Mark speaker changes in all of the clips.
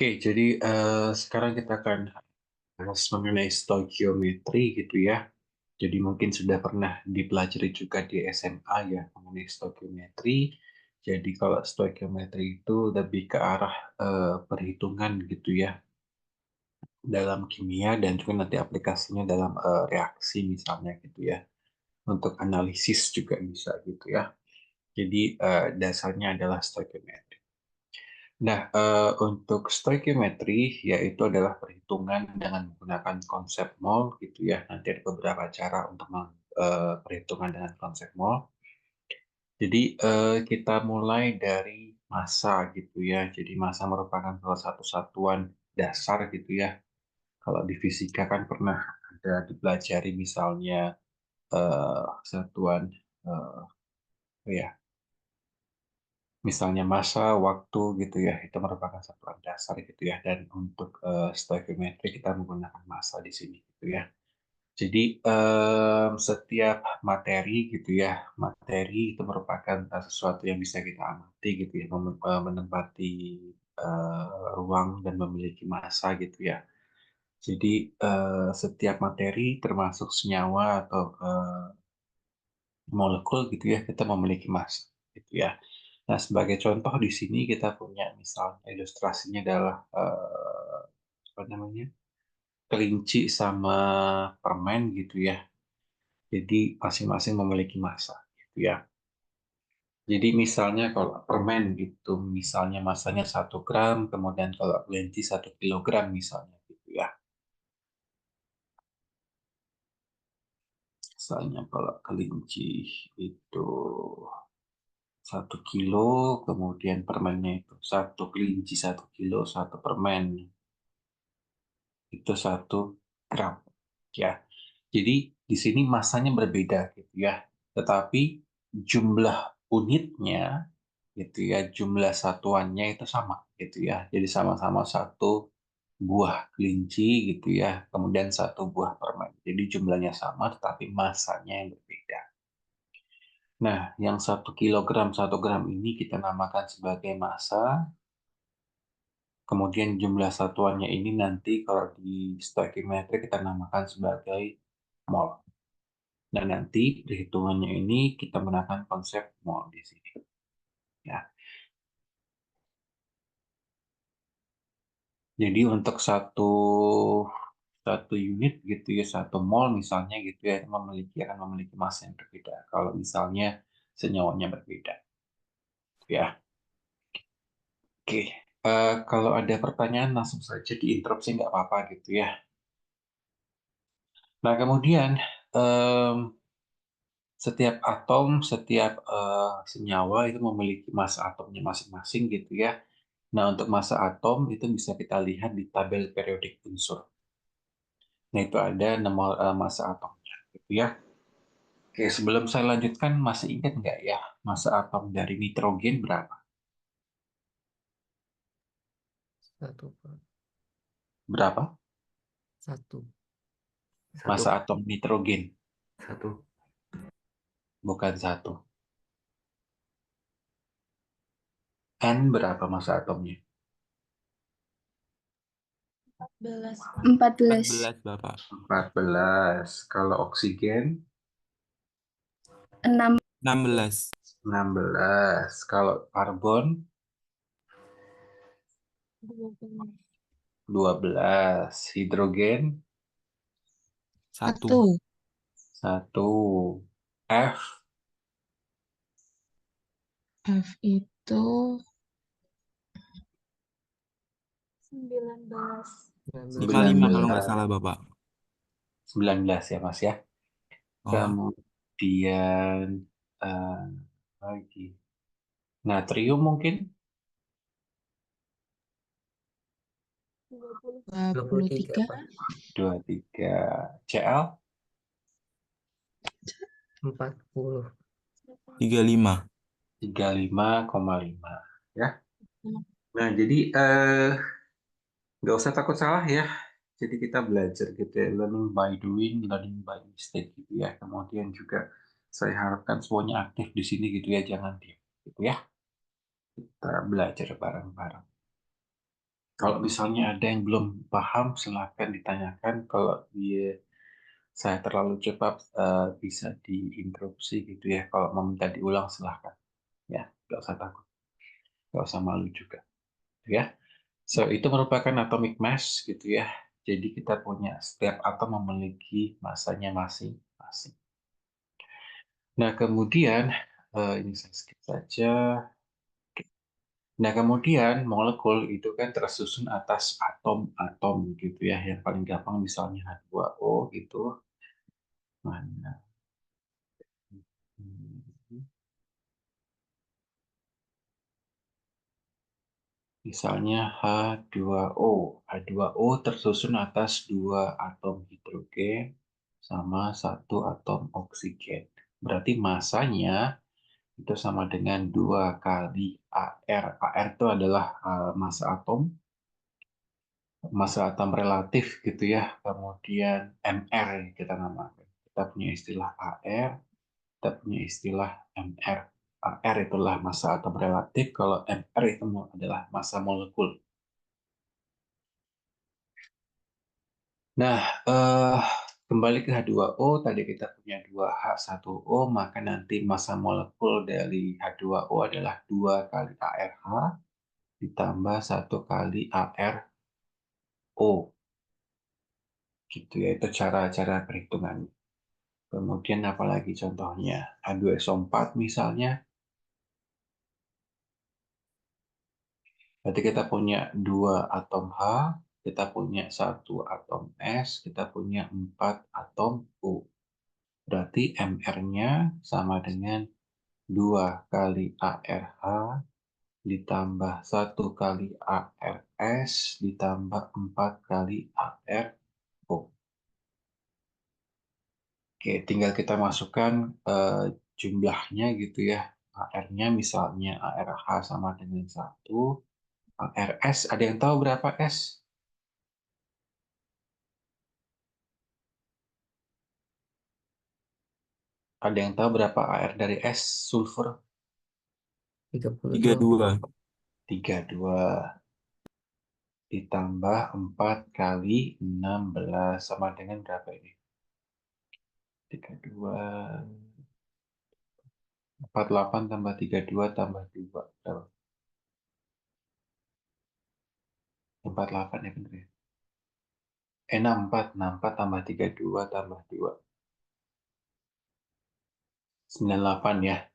Speaker 1: Oke, jadi sekarang kita akan bahas mengenai stoikiometri gitu ya. Jadi mungkin sudah pernah dipelajari juga di SMA ya mengenai stoikiometri. Jadi kalau stoikiometri itu lebih ke arah perhitungan gitu ya dalam kimia dan juga nanti aplikasinya dalam reaksi misalnya gitu ya. Untuk analisis juga bisa gitu ya. Jadi dasarnya adalah stoikiometri. Nah, untuk stoichiometry yaitu adalah perhitungan dengan menggunakan konsep mol gitu ya. Nanti ada beberapa cara untuk perhitungan dengan konsep mol. Jadi kita mulai dari massa gitu ya. Jadi massa merupakan salah satu satuan dasar gitu ya. Kalau di fisika kan pernah ada dipelajari misalnya satuan eh, apa ya, misalnya massa, waktu gitu ya, itu merupakan satuan dasar gitu ya. Dan untuk stoichiometry kita menggunakan massa di sini gitu ya. Jadi setiap materi gitu ya, materi itu merupakan sesuatu yang bisa kita amati gitu ya, menempati ruang dan memiliki massa gitu ya. Jadi setiap materi termasuk senyawa atau molekul gitu ya, kita memiliki massa gitu ya. Nah, sebagai contoh di sini kita punya misalnya ilustrasinya adalah apa namanya? Kelinci sama permen gitu ya. Jadi masing-masing memiliki massa gitu ya. Jadi misalnya kalau permen itu misalnya massanya 1 gram, kemudian kalau kelinci 1 kilogram misalnya gitu ya. Misalnya kalau kelinci itu 1 kilo, kemudian permennya itu satu kelinci 1 kilo, satu permen itu 1 gram ya. Jadi di sini masanya berbeda gitu ya, tetapi jumlah unitnya gitu ya, jumlah satuannya itu sama gitu ya. Jadi sama-sama satu buah kelinci gitu ya, kemudian satu buah permen. Jadi jumlahnya sama tetapi masanya yang berbeda. Nah, yang 1 kilogram 1 gram ini kita namakan sebagai massa. Kemudian jumlah satuannya ini nanti kalau di stoichiometry kita namakan sebagai mol. Dan nanti perhitungannya ini kita menggunakan konsep mol di sini. Ya. Jadi untuk satu unit gitu ya, 1 mol misalnya gitu ya, akan memiliki massa yang berbeda. Kalau misalnya senyawanya berbeda. Ya. Oke. Kalau ada pertanyaan langsung saja diinterupsi nggak apa-apa gitu ya. Nah, kemudian em, setiap atom, setiap senyawa itu memiliki massa atomnya masing-masing gitu ya. Nah, untuk massa atom itu bisa kita lihat di tabel periodik unsur. Nah, itu ada nomor massa atomnya gitu ya. Oke, sebelum saya lanjutkan, masih ingat nggak ya massa atom dari nitrogen berapa?
Speaker 2: Satu, Pak.
Speaker 1: Berapa?
Speaker 2: Satu.
Speaker 1: Massa
Speaker 3: Satu.
Speaker 1: atom nitrogen,
Speaker 3: Satu.
Speaker 1: bukan satu. N berapa massa atomnya?
Speaker 4: 14.
Speaker 2: 14, Bapak.
Speaker 1: 14. Kalau oksigen,
Speaker 4: 6.
Speaker 2: 16.
Speaker 1: 16. Kalau karbon, 12. Hidrogen,
Speaker 2: 1.
Speaker 1: 1. F,
Speaker 4: F itu 19.
Speaker 2: 55 kalau nggak
Speaker 1: 19.
Speaker 2: salah, Bapak.
Speaker 1: 19 ya, Mas ya.
Speaker 2: Oh,
Speaker 1: Kemudian eh, lagi natrium mungkin
Speaker 4: 23.
Speaker 1: 23. Cl
Speaker 3: 40.
Speaker 2: 35.
Speaker 1: 35,5 ya. Nah, jadi nggak usah takut salah ya. Jadi kita belajar gitu ya, learning by doing, learning by mistake gitu ya. Kemudian juga saya harapkan semuanya aktif di sini gitu ya, jangan diam gitu ya. Kita belajar bareng-bareng. Kalau misalnya ada yang belum paham, silahkan ditanyakan. Kalau saya terlalu cepat, bisa diinterupsi gitu ya. Kalau mau minta diulang, silahkan. Ya, nggak usah takut, nggak usah malu juga. Ya, so itu merupakan atomic mass gitu ya. Jadi kita punya setiap atom memiliki masanya masing-masing. Nah, kemudian ini saya skip saja. Nah, kemudian molekul itu kan tersusun atas atom-atom gitu ya. Yang paling gampang misalnya H2O gitu. Mana? Misalnya H2O. H2O tersusun atas 2 atom hidrogen sama 1 atom oksigen. Berarti masanya itu sama dengan 2 kali AR. AR itu adalah massa atom relatif gitu ya. Kemudian MR kita namakan. Kita punya istilah AR, kita punya istilah MR. AR itulah massa atom relatif, kalau MR itu adalah massa molekul. Nah, kembali ke H2O, tadi kita punya 2H1O, maka nanti massa molekul dari H2O adalah 2 kali ARH ditambah 1 kali ARO. Gitu ya, itu cara-cara perhitungannya. Kemudian apalagi contohnya? H2SO4 misalnya. Berarti kita punya 2 atom H, kita punya 1 atom S, kita punya 4 atom U. Berarti MR-nya sama dengan 2 kali ARH ditambah 1 kali ARS ditambah 4 kali ARO. Oke, tinggal kita masukkan jumlahnya gitu ya. AR-nya misalnya ARH sama dengan 1, ARS ada yang tahu berapa S? Ada yang tahu berapa AR dari S sulfur?
Speaker 3: 32.
Speaker 1: 32 ditambah 4 kali 16 sama dengan berapa ini? 32 48 tambah 32 tambah 2 berapa? 48 ya benar ya? 64 tambah 32 tambah 2 98 ya.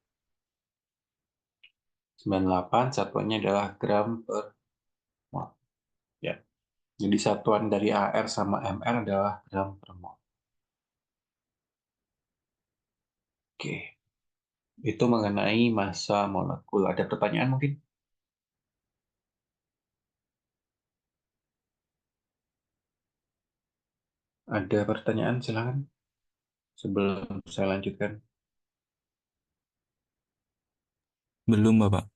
Speaker 1: 98 satuannya adalah gram per mol. Ya. Jadi satuan dari AR sama MR adalah gram per mol. Oke. Itu mengenai massa molekul. Ada pertanyaan mungkin? Ada pertanyaan silakan sebelum saya lanjutkan.
Speaker 2: Belum, Bapak.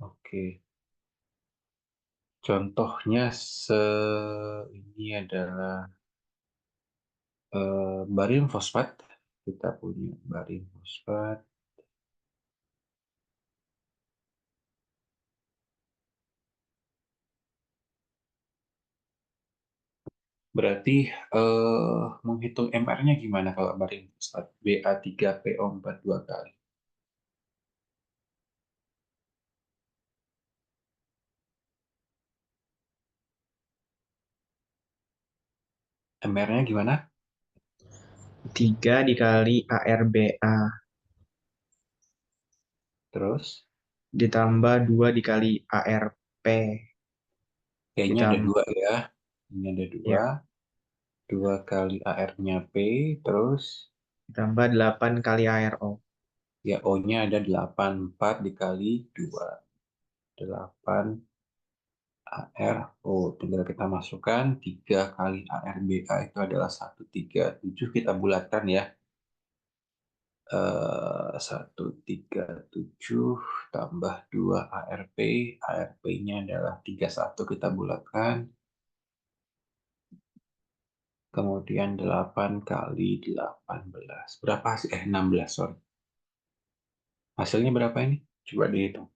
Speaker 1: Oke. Contohnya ini adalah barium fosfat. Kita punya barium fosfat. Berarti menghitung MR-nya gimana kalau barium fosfat? Ba3PO4 2 kali. MR-nya gimana?
Speaker 5: 3 dikali ARBA
Speaker 1: Terus
Speaker 5: ditambah 2 dikali ARP
Speaker 1: kayaknya ada
Speaker 5: ditambah
Speaker 1: 2 ya. Ini ada 2.
Speaker 5: ya
Speaker 1: 2 kali AR-nya P, terus
Speaker 5: ditambah 8 kali ARO.
Speaker 1: ya O-nya ada 8. 4 dikali 2. 8 ARO. Tinggal kita masukkan 3 kali ARBA itu adalah 137. Kita bulatkan ya. 137 tambah 2 ARP. ARP-nya adalah 31. Kita bulatkan. Kemudian 8 kali 18. Berapa hasil? 16, sorry. Hasilnya berapa ini? Coba dihitung.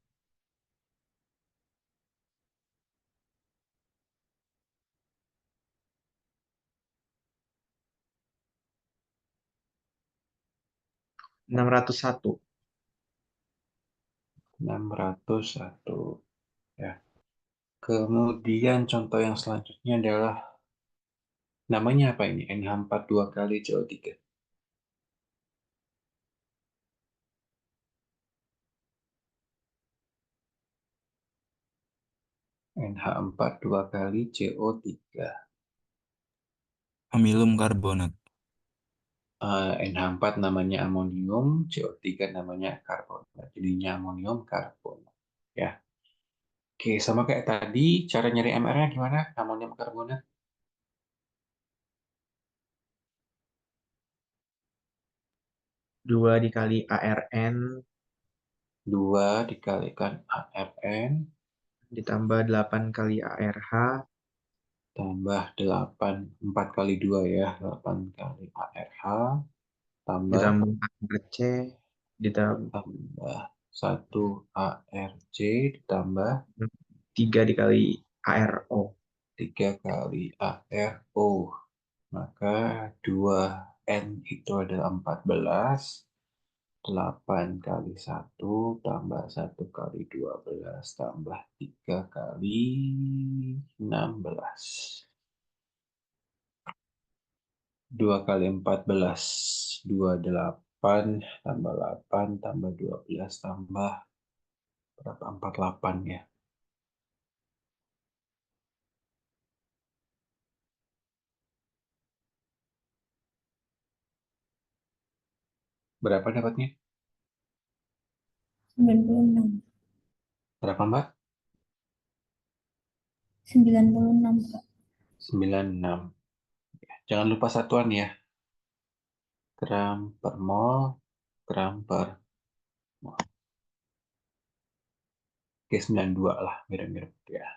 Speaker 5: 601.
Speaker 1: 601. Ya. Kemudian contoh yang selanjutnya adalah namanya apa ini? NH4 2 kali CO3. NH4 2 kali CO3.
Speaker 2: Amilum karbonat.
Speaker 1: NH4 namanya amonium, CO3 namanya karbonat. Jadinya amonium karbonat. Ya. Oke, sama kayak tadi, cara nyari MR-nya gimana? Amonium karbonat.
Speaker 5: 2 dikali ARN
Speaker 1: 2 dikalikan ARN
Speaker 5: ditambah 8 kali ARH
Speaker 1: tambah 8, 4 kali 2 ya, 8 kali ARH tambah
Speaker 5: ditambah ARC ditambah
Speaker 1: 1 ARC ditambah
Speaker 5: 3 dikali ARO.
Speaker 1: 3 kali ARO. Maka 2N itu adalah 14. 8 kali 1 tambah 1 kali 12 tambah 3 kali 16. 2 kali 14. 28 tambah 8 tambah 12 tambah berapa? 48 ya. Berapa dapatnya?
Speaker 6: 96.
Speaker 1: Berapa Mbak?
Speaker 6: 96, Pak.
Speaker 1: 96. Jangan lupa satuan ya. Gram per mol, gram per mol. Oke, 92 lah, mirip-mirip ya.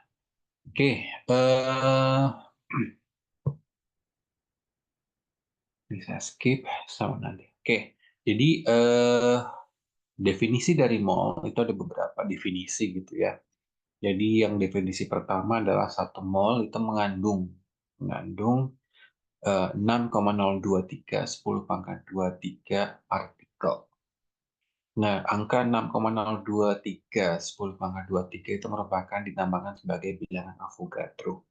Speaker 1: Oke, bisa skip sama nanti. Oke, jadi definisi dari mol itu ada beberapa definisi gitu ya. Jadi yang definisi pertama adalah 1 mol itu mengandung 6,023 10⁻23 partikel. Nah, angka 6,023 10⁻23 itu merupakan dinamakan sebagai bilangan Avogadro.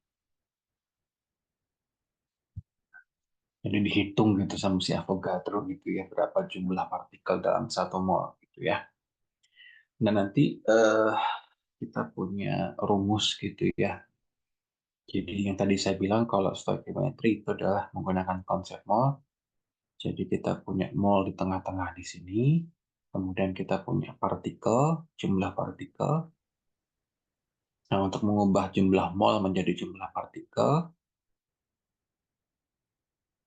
Speaker 1: Jadi dihitung gitu sama si Avogadro gitu ya, berapa jumlah partikel dalam 1 mol gitu ya. Nah, nanti kita punya rumus gitu ya. Jadi yang tadi saya bilang kalau stoichiometry itu adalah menggunakan konsep mol. Jadi kita punya mol di tengah-tengah di sini. Kemudian kita punya partikel, jumlah partikel. Nah, untuk mengubah jumlah mol menjadi jumlah partikel,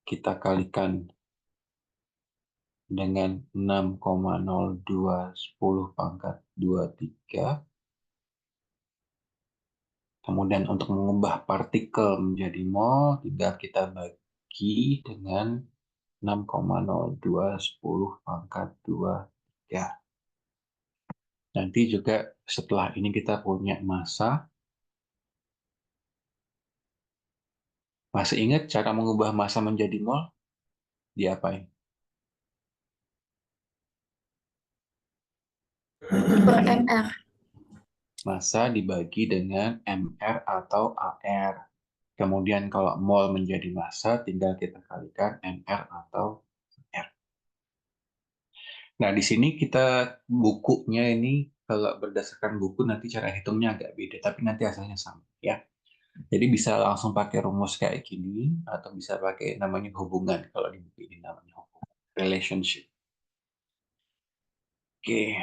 Speaker 1: kita kalikan dengan 6,02 10⁻23. Kemudian untuk mengubah partikel menjadi mol, tinggal kita bagi dengan 6,02 10⁻23. Nanti juga setelah ini kita punya massa. Masih ingat cara mengubah massa menjadi mol? Diapain?
Speaker 6: Per MR.
Speaker 1: Massa dibagi dengan MR atau AR. Kemudian kalau mol menjadi massa, tinggal kita kalikan MR atau R. Nah, di sini kita bukunya ini, kalau berdasarkan buku nanti cara hitungnya agak beda, tapi nanti hasilnya sama ya. Jadi bisa langsung pakai rumus kayak gini, atau bisa pakai namanya hubungan, kalau di buku ini namanya hubungan, relationship. Oke.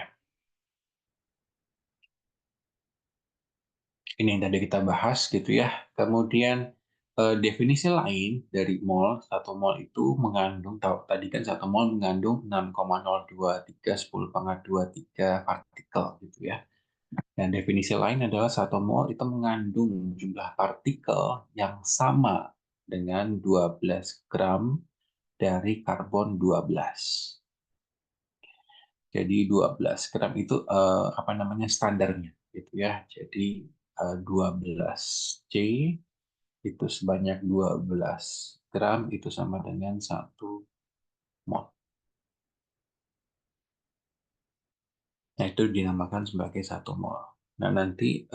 Speaker 1: Ini yang tadi kita bahas gitu ya. Kemudian definisi lain dari mol, 1 mol itu mengandung, tadi kan 1 mol mengandung 6,023 10⁻23 partikel gitu ya. Dan definisi lain adalah 1 mol itu mengandung jumlah partikel yang sama dengan 12 gram dari karbon 12. Jadi 12 gram itu apa namanya standarnya gitu ya. Jadi 12C itu sebanyak 12 gram itu sama dengan 1 mol. itu dinamakan sebagai 1 mol. Nah, nanti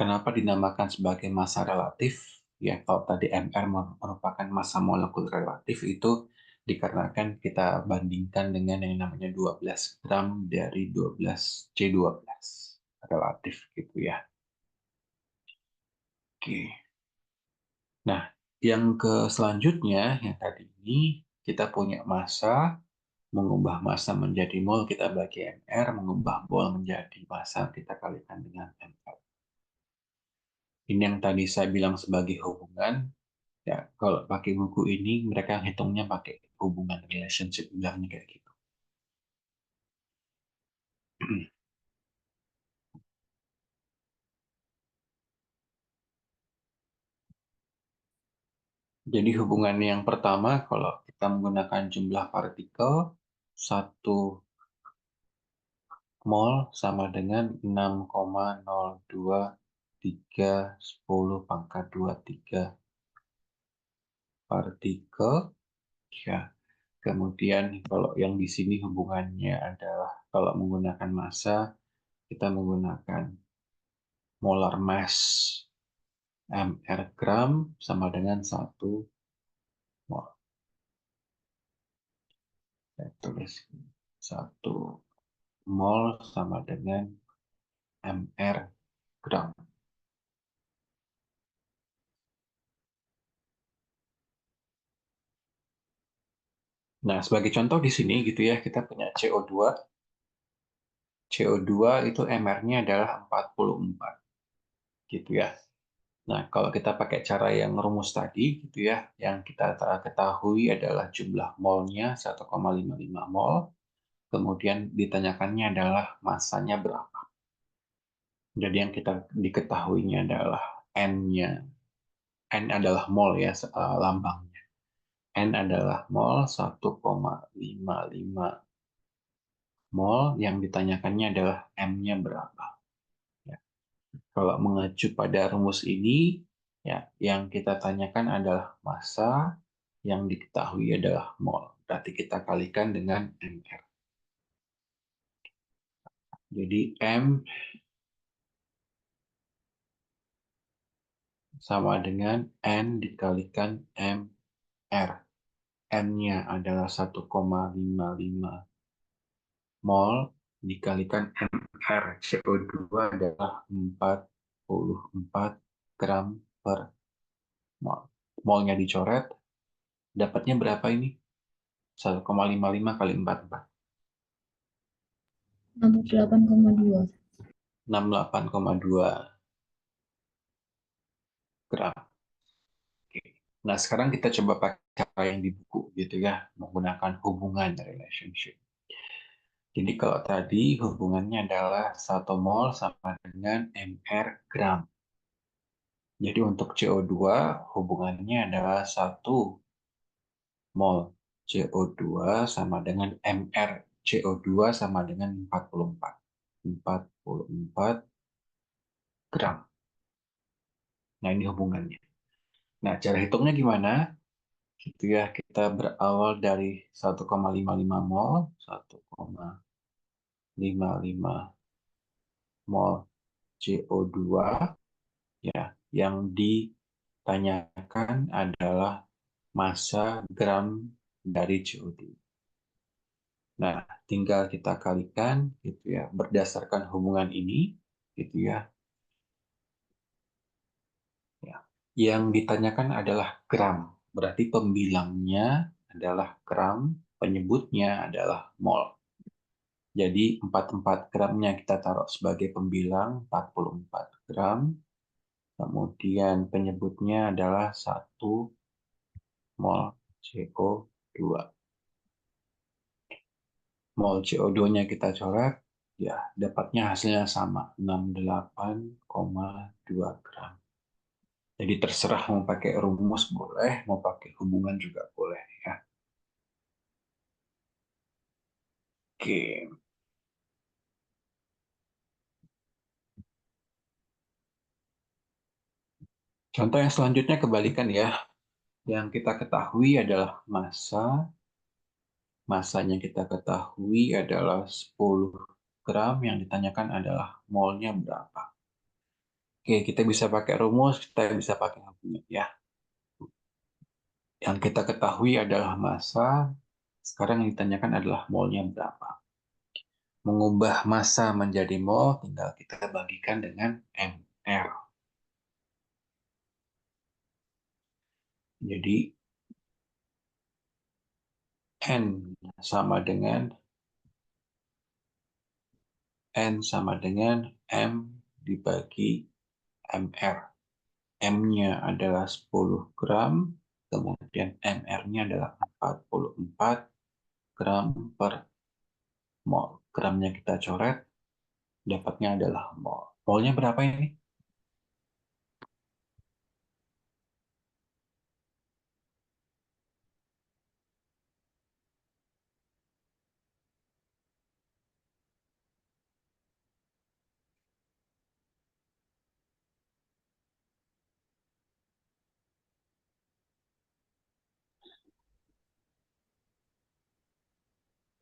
Speaker 1: kenapa dinamakan sebagai massa relatif? Ya, kalau tadi MR merupakan massa molekul relatif itu dikarenakan kita bandingkan dengan yang namanya 12 gram dari 12C12 relatif gitu ya. Oke. Nah, yang ke selanjutnya yang tadi ini kita punya massa, mengubah massa menjadi mol kita bagi MR, mengubah mol menjadi massa kita kalikan dengan MR. Ini yang tadi saya bilang sebagai hubungan. Ya, kalau pakai buku ini mereka hitungnya pakai hubungan relationship, bilangnya kayak gitu. Jadi hubungan yang pertama kalau kita menggunakan jumlah partikel 1 mol sama dengan 6,02310⁻³ partikel. Ya, kemudian kalau yang di sini hubungannya adalah kalau menggunakan massa kita menggunakan molar mass mr gram sama dengan 1 mol. Saya tulis 1 mol sama dengan mr gram. Nah, sebagai contoh di sini gitu ya, kita punya CO2. CO2 itu MR-nya adalah 44. Gitu ya. Nah, kalau kita pakai cara yang rumus tadi gitu ya, yang kita ketahui adalah jumlah molnya 1,55 mol, kemudian ditanyakannya adalah massanya berapa. Jadi yang kita diketahuinya adalah N-nya. N adalah mol ya, lambangnya. N adalah mol 1,55 mol, yang ditanyakannya adalah M-nya berapa. Ya. Kalau mengacu pada rumus ini, ya, yang kita tanyakan adalah massa, yang diketahui adalah mol. Berarti kita kalikan dengan MR. Jadi M sama dengan N dikalikan MR. N-nya adalah 1,55 mol dikalikan MR. CO2 adalah 44 gram per mol. Molnya dicoret, dapatnya berapa ini? 1,55 kali 44.
Speaker 6: 68,2.
Speaker 1: 68,2 gram. Oke. Nah, sekarang kita coba pakai cara yang di buku gitu ya, menggunakan hubungan relationship. Jadi kalau tadi hubungannya adalah 1 mol sama dengan mr gram. Jadi untuk CO2 hubungannya adalah 1 mol CO2 sama dengan mr CO2 sama dengan 44. 44 gram. Nah, ini hubungannya. Nah, cara hitungnya gimana? Gitu ya, kita berawal dari 1,55 mol, 1,55 mol CO2, ya, yang ditanyakan adalah massa gram dari CO2. Nah, tinggal kita kalikan gitu ya, berdasarkan hubungan ini gitu ya. Ya. Yang ditanyakan adalah gram. Berarti pembilangnya adalah gram, penyebutnya adalah mol. Jadi 44 gramnya kita taruh sebagai pembilang, 44 gram. Kemudian penyebutnya adalah 1 mol CO2. Mol CO2-nya kita coret, ya dapatnya hasilnya sama, 68,2 gram. Jadi terserah mau pakai rumus boleh, mau pakai hubungan juga boleh ya. Oke. Contoh yang selanjutnya kebalikan ya. Yang kita ketahui adalah massa. Massanya kita ketahui adalah 10 gram, yang ditanyakan adalah molnya berapa. Oke, kita bisa pakai rumus, kita bisa pakai hubungan ya. Yang kita ketahui adalah massa, sekarang yang ditanyakan adalah molnya berapa. Mengubah massa menjadi mol, tinggal kita bagikan dengan mR. Jadi, N sama dengan M dibagi MR. M-nya adalah 10 gram, kemudian MR-nya adalah 44 gram per mol. Gramnya kita coret, dapatnya adalah mol. Molnya berapa ini?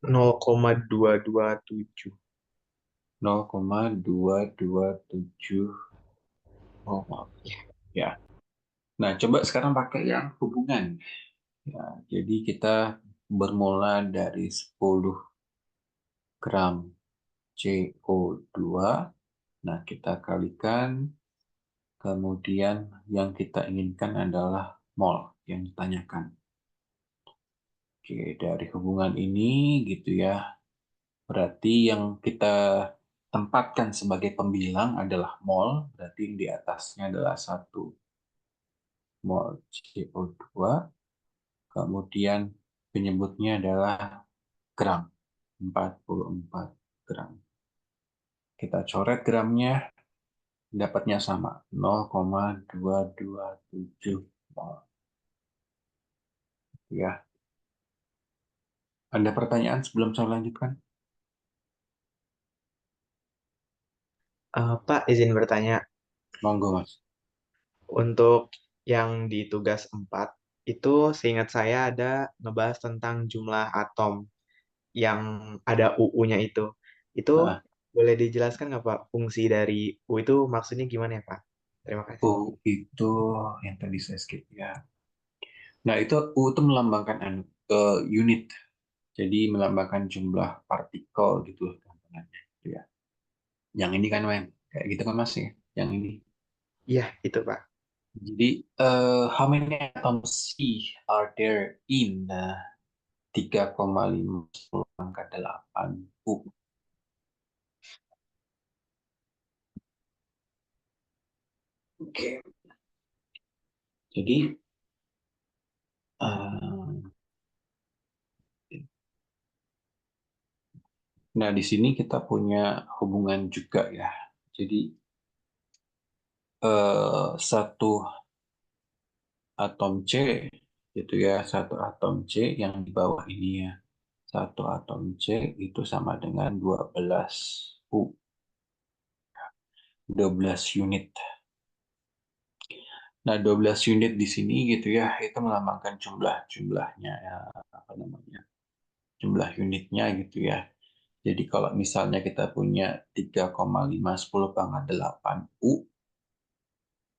Speaker 5: Nol koma dua dua tujuh.
Speaker 1: 0,227. Oh, maaf. Ya. Nah, coba sekarang pakai yang hubungan. Ya, jadi kita bermula dari 10 gram CO2. Nah, kita kalikan. Kemudian yang kita inginkan adalah mol yang ditanyakan. Oke, dari hubungan ini gitu ya. Berarti yang kita tempatkan sebagai pembilang adalah mol, berarti yang di atasnya adalah 1 mol CO2, kemudian penyebutnya adalah gram, 44 gram. Kita coret gramnya, dapatnya sama, 0,227 mol. Ya. Ada pertanyaan sebelum saya lanjutkan?
Speaker 5: Pak, izin bertanya.
Speaker 1: Monggo, Mas.
Speaker 5: Untuk yang di tugas 4, itu seingat saya ada ngebahas tentang jumlah atom yang ada UU-nya itu. Itu
Speaker 1: Nah,
Speaker 5: boleh dijelaskan nggak Pak, fungsi dari U itu maksudnya gimana ya Pak? Terima kasih.
Speaker 1: U itu yang tadi saya skip ya. Nah, itu U itu melambangkan unit. Jadi melambangkan jumlah partikel gitu gambarannya, gitu ya. Yang ini kan, Wen, kayak gitu kan Mas ya. Yang ini.
Speaker 5: Iya, itu Pak.
Speaker 1: Jadi, how many atoms C are there in 3,5 pangkat 8 U? Oke. Jadi, nah di sini kita punya hubungan juga ya. Jadi, satu atom C gitu ya, satu atom C yang di bawah ini ya. Satu atom C itu sama dengan 12 U, 12 unit. Nah, 12 unit di sini gitu ya, itu melambangkan jumlahnya ya, apa namanya? Jumlah unitnya gitu ya. Jadi kalau misalnya kita punya 3,5 10 pangkat 8 U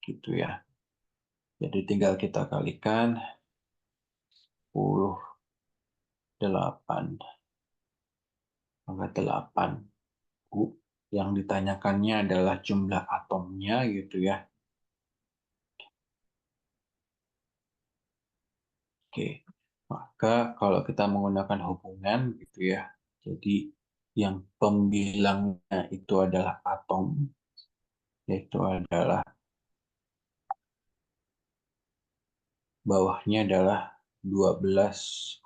Speaker 1: gitu ya. Jadi tinggal kita kalikan 10 pangkat 8 U. Yang ditanyakannya adalah jumlah atomnya gitu ya. Oke, maka kalau kita menggunakan hubungan gitu ya, jadi yang pembilangnya itu adalah atom, yaitu adalah bawahnya adalah 12,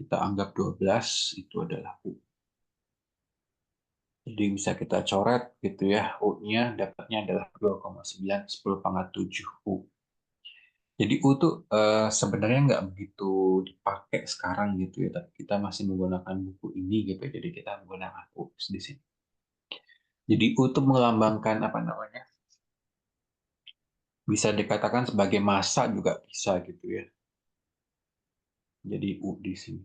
Speaker 1: kita anggap 12 itu adalah U. Jadi bisa kita coret gitu ya, U-nya dapatnya adalah 2,9 10 pangkat 7 U. Jadi U tuh sebenarnya nggak begitu dipakai sekarang gitu ya, tapi kita masih menggunakan buku ini gitu, jadi kita menggunakan U di sini. Jadi U itu melambangkan apa namanya? Bisa dikatakan sebagai massa juga bisa gitu ya. Jadi U di sini.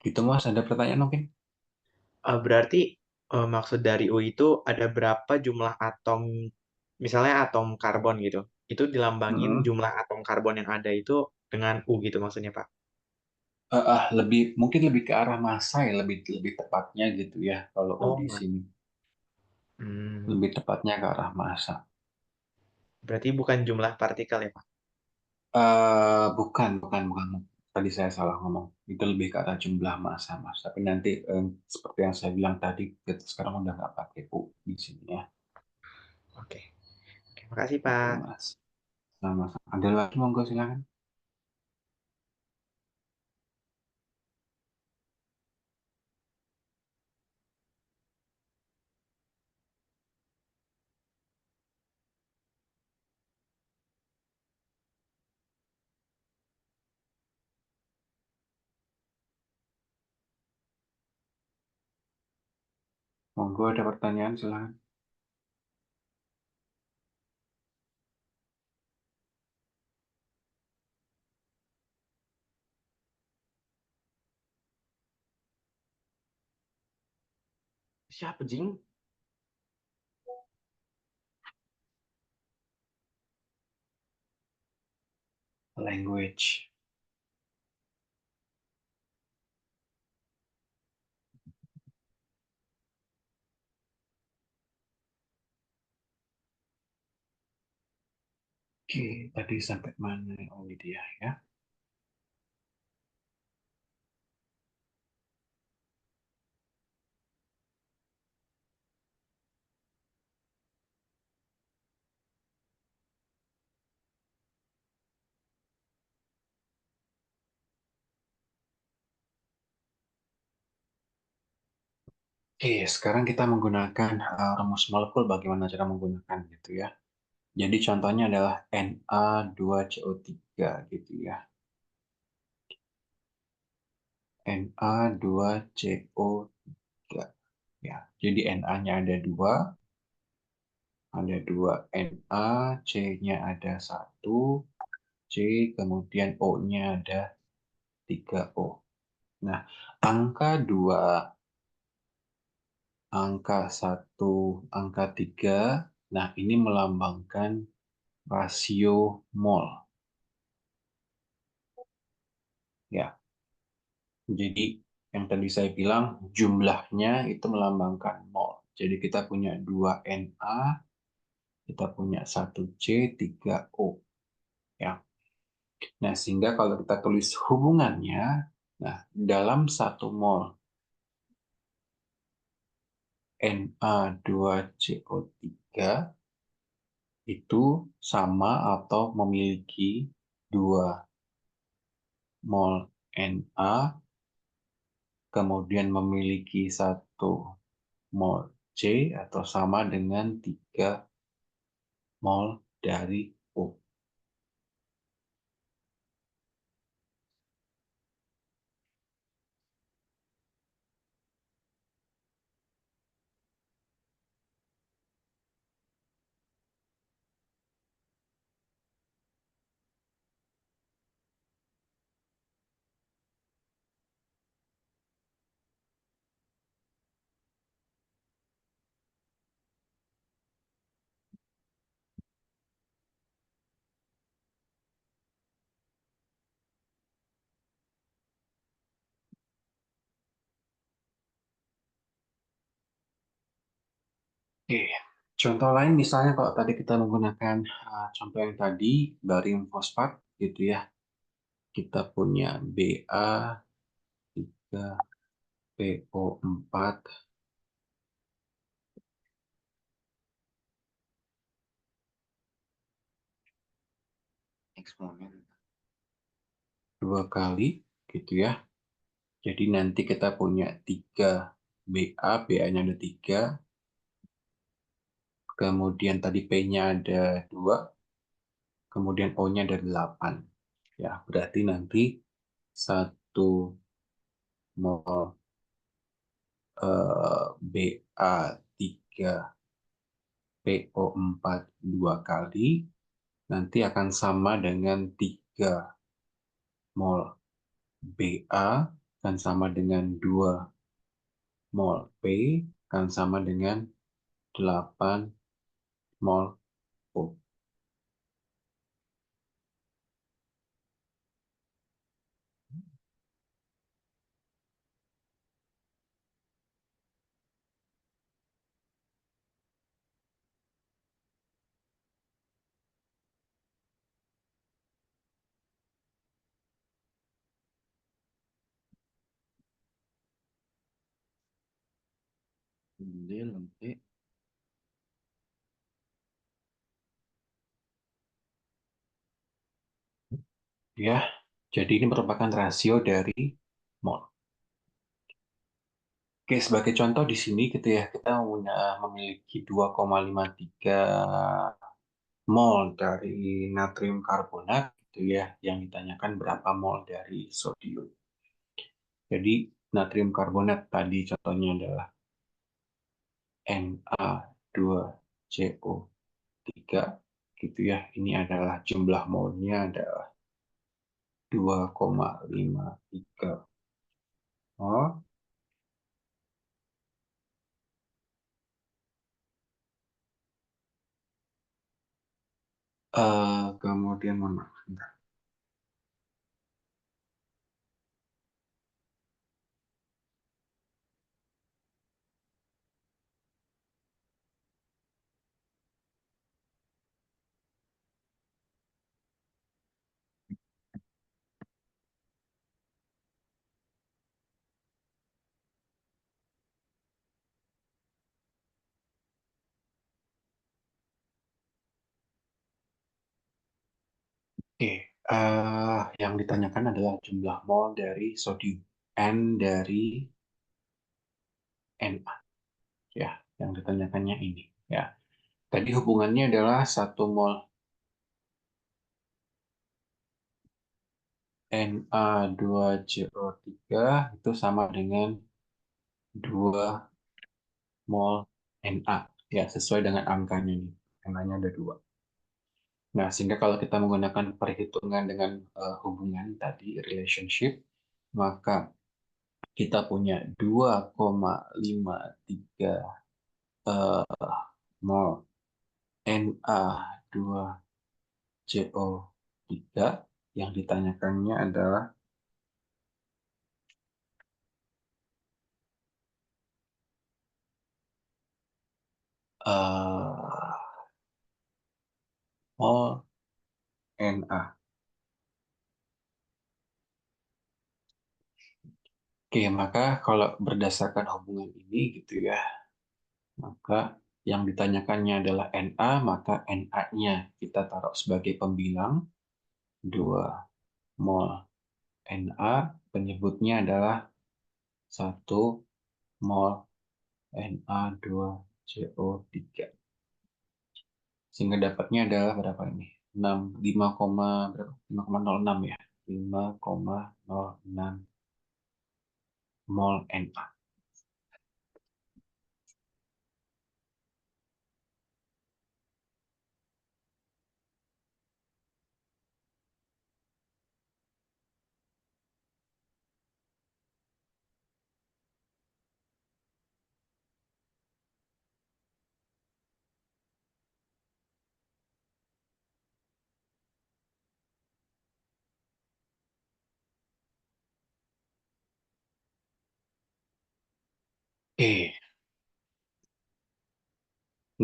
Speaker 1: Gitu Mas, ada pertanyaan mungkin?
Speaker 5: Berarti maksud dari U itu ada berapa jumlah atom, misalnya atom karbon gitu, itu dilambangin
Speaker 1: Mm-mm.
Speaker 5: jumlah atom karbon yang ada itu dengan U gitu maksudnya, Pak?
Speaker 1: Mungkin lebih ke arah massa ya, lebih lebih tepatnya gitu ya kalau O di
Speaker 5: Oh,
Speaker 1: sini.
Speaker 5: hmm,
Speaker 1: Lebih tepatnya ke arah massa.
Speaker 5: berarti bukan jumlah partikel ya, Pak?
Speaker 1: Bukan. Tadi saya salah ngomong. Itu lebih ke arah jumlah massa, Mas. Tapi nanti seperti yang saya bilang tadi, kita sekarang udah nggak pakai U di sini ya.
Speaker 5: Oke. Oke, makasih,
Speaker 1: Oke,
Speaker 5: Pak.
Speaker 1: Mas. Sama-sama. Ada lagi, monggo silakan. Monggo ada pertanyaan, silakan.
Speaker 3: Siapa Jing?
Speaker 1: Language. Oke, tadi sampai mana? Oh, ini dia ya. Oke, sekarang kita menggunakan rumus molekul. Bagaimana cara menggunakan gitu ya. Jadi contohnya adalah Na2CO3 gitu ya. Na2CO3 ya. Jadi Na-nya ada dua Na, C-nya ada 1, C, kemudian O-nya ada 3O. Nah, angka 2, angka 1, angka 3, nah ini melambangkan rasio mol. Ya, jadi yang tadi saya bilang jumlahnya itu melambangkan mol. Jadi kita punya 2 Na, kita punya 1 C, 3 O. Ya. Nah, sehingga kalau kita tulis hubungannya, nah dalam 1 mol Na2CO3 itu sama atau memiliki 2 mol Na, kemudian memiliki 1 mol C atau sama dengan 3 mol dari O. Oke, contoh lain misalnya kalau tadi kita menggunakan contoh yang tadi barium fosfat gitu ya. Kita punya Ba3PO4 eksponen 2 kali gitu ya. Jadi nanti kita punya 3 Ba-nya ada 3, kemudian tadi P-nya ada 2, kemudian O-nya ada 8. Ya, berarti nanti 1 mol Ba3PO4 2 kali nanti akan sama dengan 3 mol Ba kan sama dengan 2 mol P kan sama dengan 8 mol O.
Speaker 3: Dia nanti
Speaker 1: Ya, jadi ini merupakan rasio dari mol. Oke, sebagai contoh di sini gitu ya, kita memiliki 2,53 mol dari natrium karbonat gitu ya, yang ditanyakan berapa mol dari sodium. Jadi natrium karbonat tadi contohnya adalah Na2CO3 gitu ya. Ini adalah jumlah molnya adalah 2,53 mol. Kemudian mohon maaf, sebentar. Oke, yang ditanyakan adalah jumlah mol dari sodium, N dari Na, ya, yang ditanyakannya ini, ya. Tadi hubungannya adalah 1 mol Na2CO3 itu sama dengan 2 mol Na, ya, sesuai dengan angkanya ini. Na-nya ada 2. Nah, sehingga kalau kita menggunakan perhitungan dengan hubungan tadi, relationship, maka kita punya 2,53 mol Na2CO3 yang ditanyakannya adalah mol Na. Oke, maka kalau berdasarkan hubungan ini gitu ya, maka yang ditanyakannya adalah Na, maka Na-nya kita taruh sebagai pembilang 2 mol Na, penyebutnya adalah 1 mol Na2CO3. Sehingga dapatnya adalah berapa ini? 6, 5, berapa? 5,06 ya. 5,06 mol Na. Oke.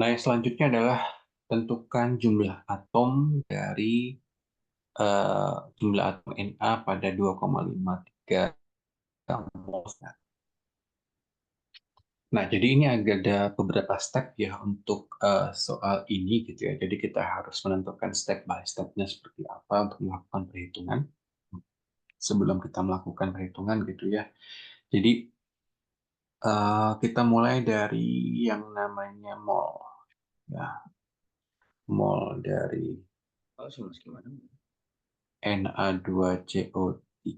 Speaker 1: Nah, yang selanjutnya adalah tentukan jumlah atom dari jumlah atom Na pada 2,53 mol. Nah, jadi ini ada beberapa step ya untuk soal ini gitu ya. Jadi kita harus menentukan step by step-nya seperti apa untuk melakukan perhitungan sebelum kita melakukan perhitungan gitu ya. Jadi kita mulai dari yang namanya mol ya. Mol dari
Speaker 3: oh sih mas gimana?
Speaker 1: Na2CO3.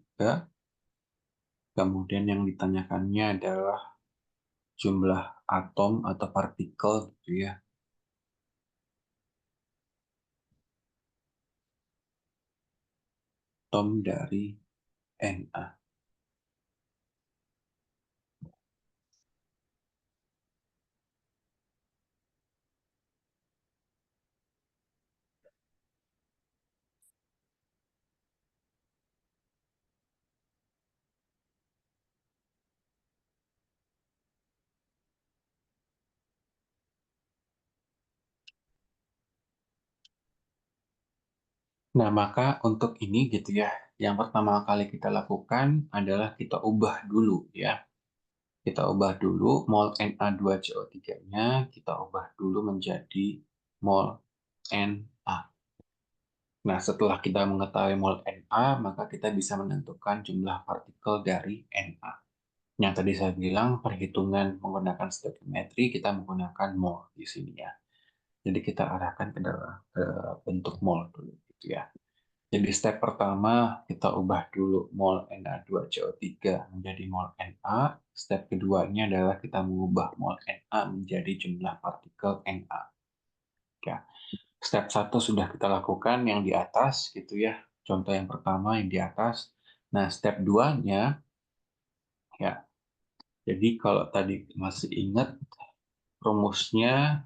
Speaker 1: Kemudian yang ditanyakannya adalah jumlah atom atau partikel gitu ya. Atom dari Na. Nah, maka untuk ini gitu ya, yang pertama kali kita lakukan adalah kita ubah dulu ya. Kita ubah dulu mol Na2CO3-nya, kita ubah dulu menjadi mol Na. Nah, setelah kita mengetahui mol Na, maka kita bisa menentukan jumlah partikel dari Na. Yang tadi saya bilang, perhitungan menggunakan stoichiometry, kita menggunakan mol di sini ya. Jadi kita arahkan ke bentuk mol dulu gitu ya. Jadi step pertama kita ubah dulu mol Na2CO3 menjadi mol Na. Step keduanya adalah kita mengubah mol Na menjadi jumlah partikel Na. Ya. Step 1 sudah kita lakukan yang di atas gitu ya. Contoh yang pertama yang di atas. Nah, step 2-nya ya. Jadi kalau tadi masih ingat rumusnya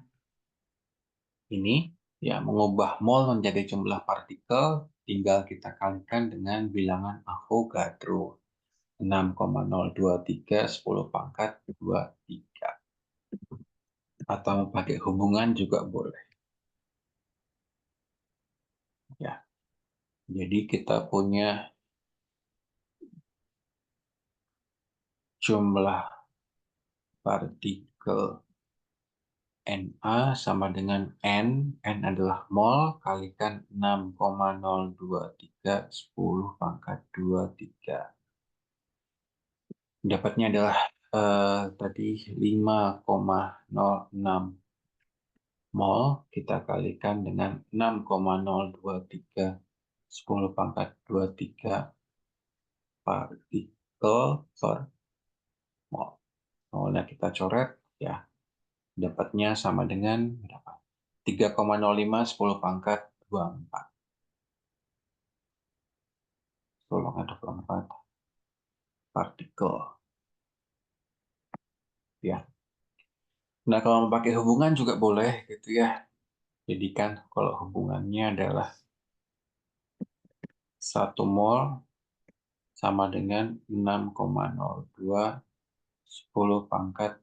Speaker 1: ini ya, mengubah mol menjadi jumlah partikel tinggal kita kalikan dengan bilangan Avogadro. 6,023 10 pangkat 23. Atau pakai hubungan juga boleh. Ya. Jadi kita punya jumlah partikel Na sama dengan N. N adalah mol kalikan 6,023 10 pangkat 23. Dapatnya adalah tadi 5,06 mol, kita kalikan dengan 6,023 10 pangkat 23 partikel per mol. Molnya kita coret, ya. Dapatnya sama dengan berapa? 3,05 10 pangkat 24. 10 pangkat 24 partikel. Ya. Nah, kalau mau pakai hubungan juga boleh gitu ya. Jadi kan kalau hubungannya adalah 1 mol sama dengan 6,02 10 pangkat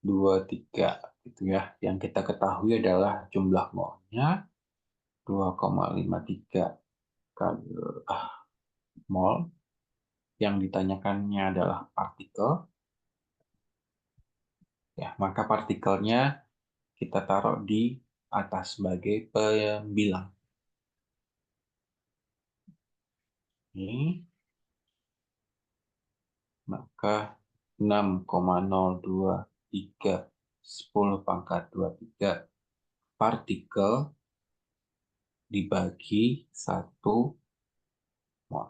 Speaker 1: 23 gitu ya. Yang kita ketahui adalah jumlah molnya 2,53 kali mol. Yang ditanyakannya adalah partikel. Ya, maka partikelnya kita taruh di atas sebagai pembilang. Ini maka 6,023 10 pangkat 23 partikel dibagi 1 mol.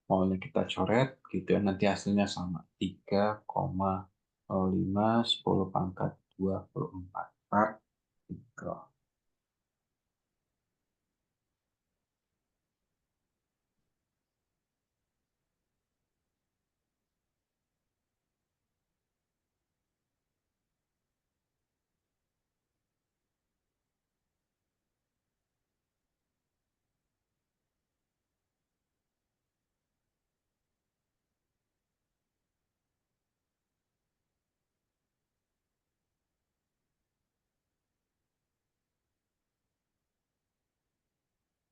Speaker 1: Molnya kita coret gitu ya, nanti hasilnya sama 3,05 10 pangkat 24 partikel.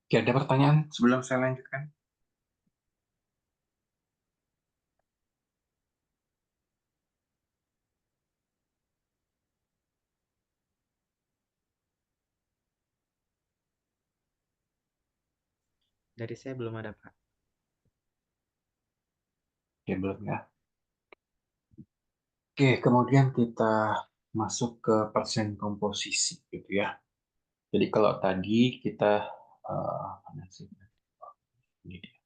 Speaker 1: Oke, ada pertanyaan sebelum saya lanjutkan?
Speaker 5: Dari saya belum ada, Pak.
Speaker 1: Oke, belum ya. Oke, kemudian kita masuk ke persen komposisi gitu ya. Jadi kalau tadi kita mana sih? Ini dia.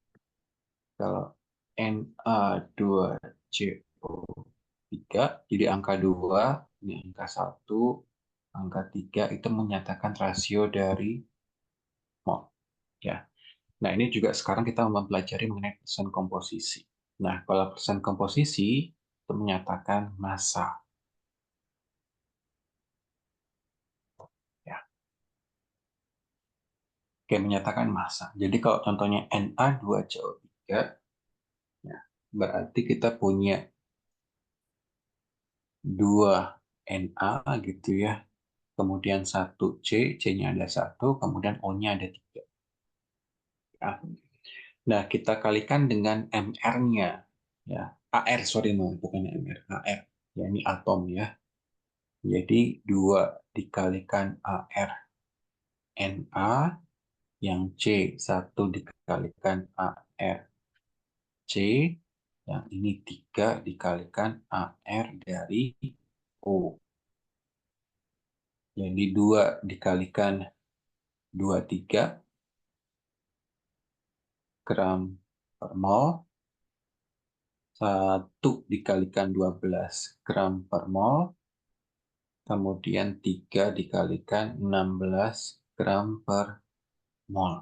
Speaker 1: Kalau Na2CO3 jadi angka 2, ini angka 1, angka 3 itu menyatakan rasio dari mol ya. Nah, ini juga sekarang kita mempelajari mengenai persen komposisi. Nah, kalau persen komposisi itu menyatakan massa. Ya. Oke, menyatakan massa. Jadi kalau contohnya Na2CO3, ya, berarti kita punya 2 Na gitu ya, kemudian 1C, C-nya ada 1, kemudian O-nya ada 3. Ya. Nah, kita kalikan dengan MR-nya. Ya. AR, sorry, bukan MR, AR. Ya, ini atom ya. Jadi 2 dikalikan AR Na, yang C 1 dikalikan AR C, yang ini 3 dikalikan AR dari O. Jadi 2 dikalikan 23 gram per mol, 1 dikalikan 12 gram per mol, kemudian 3 dikalikan 16 gram per mol.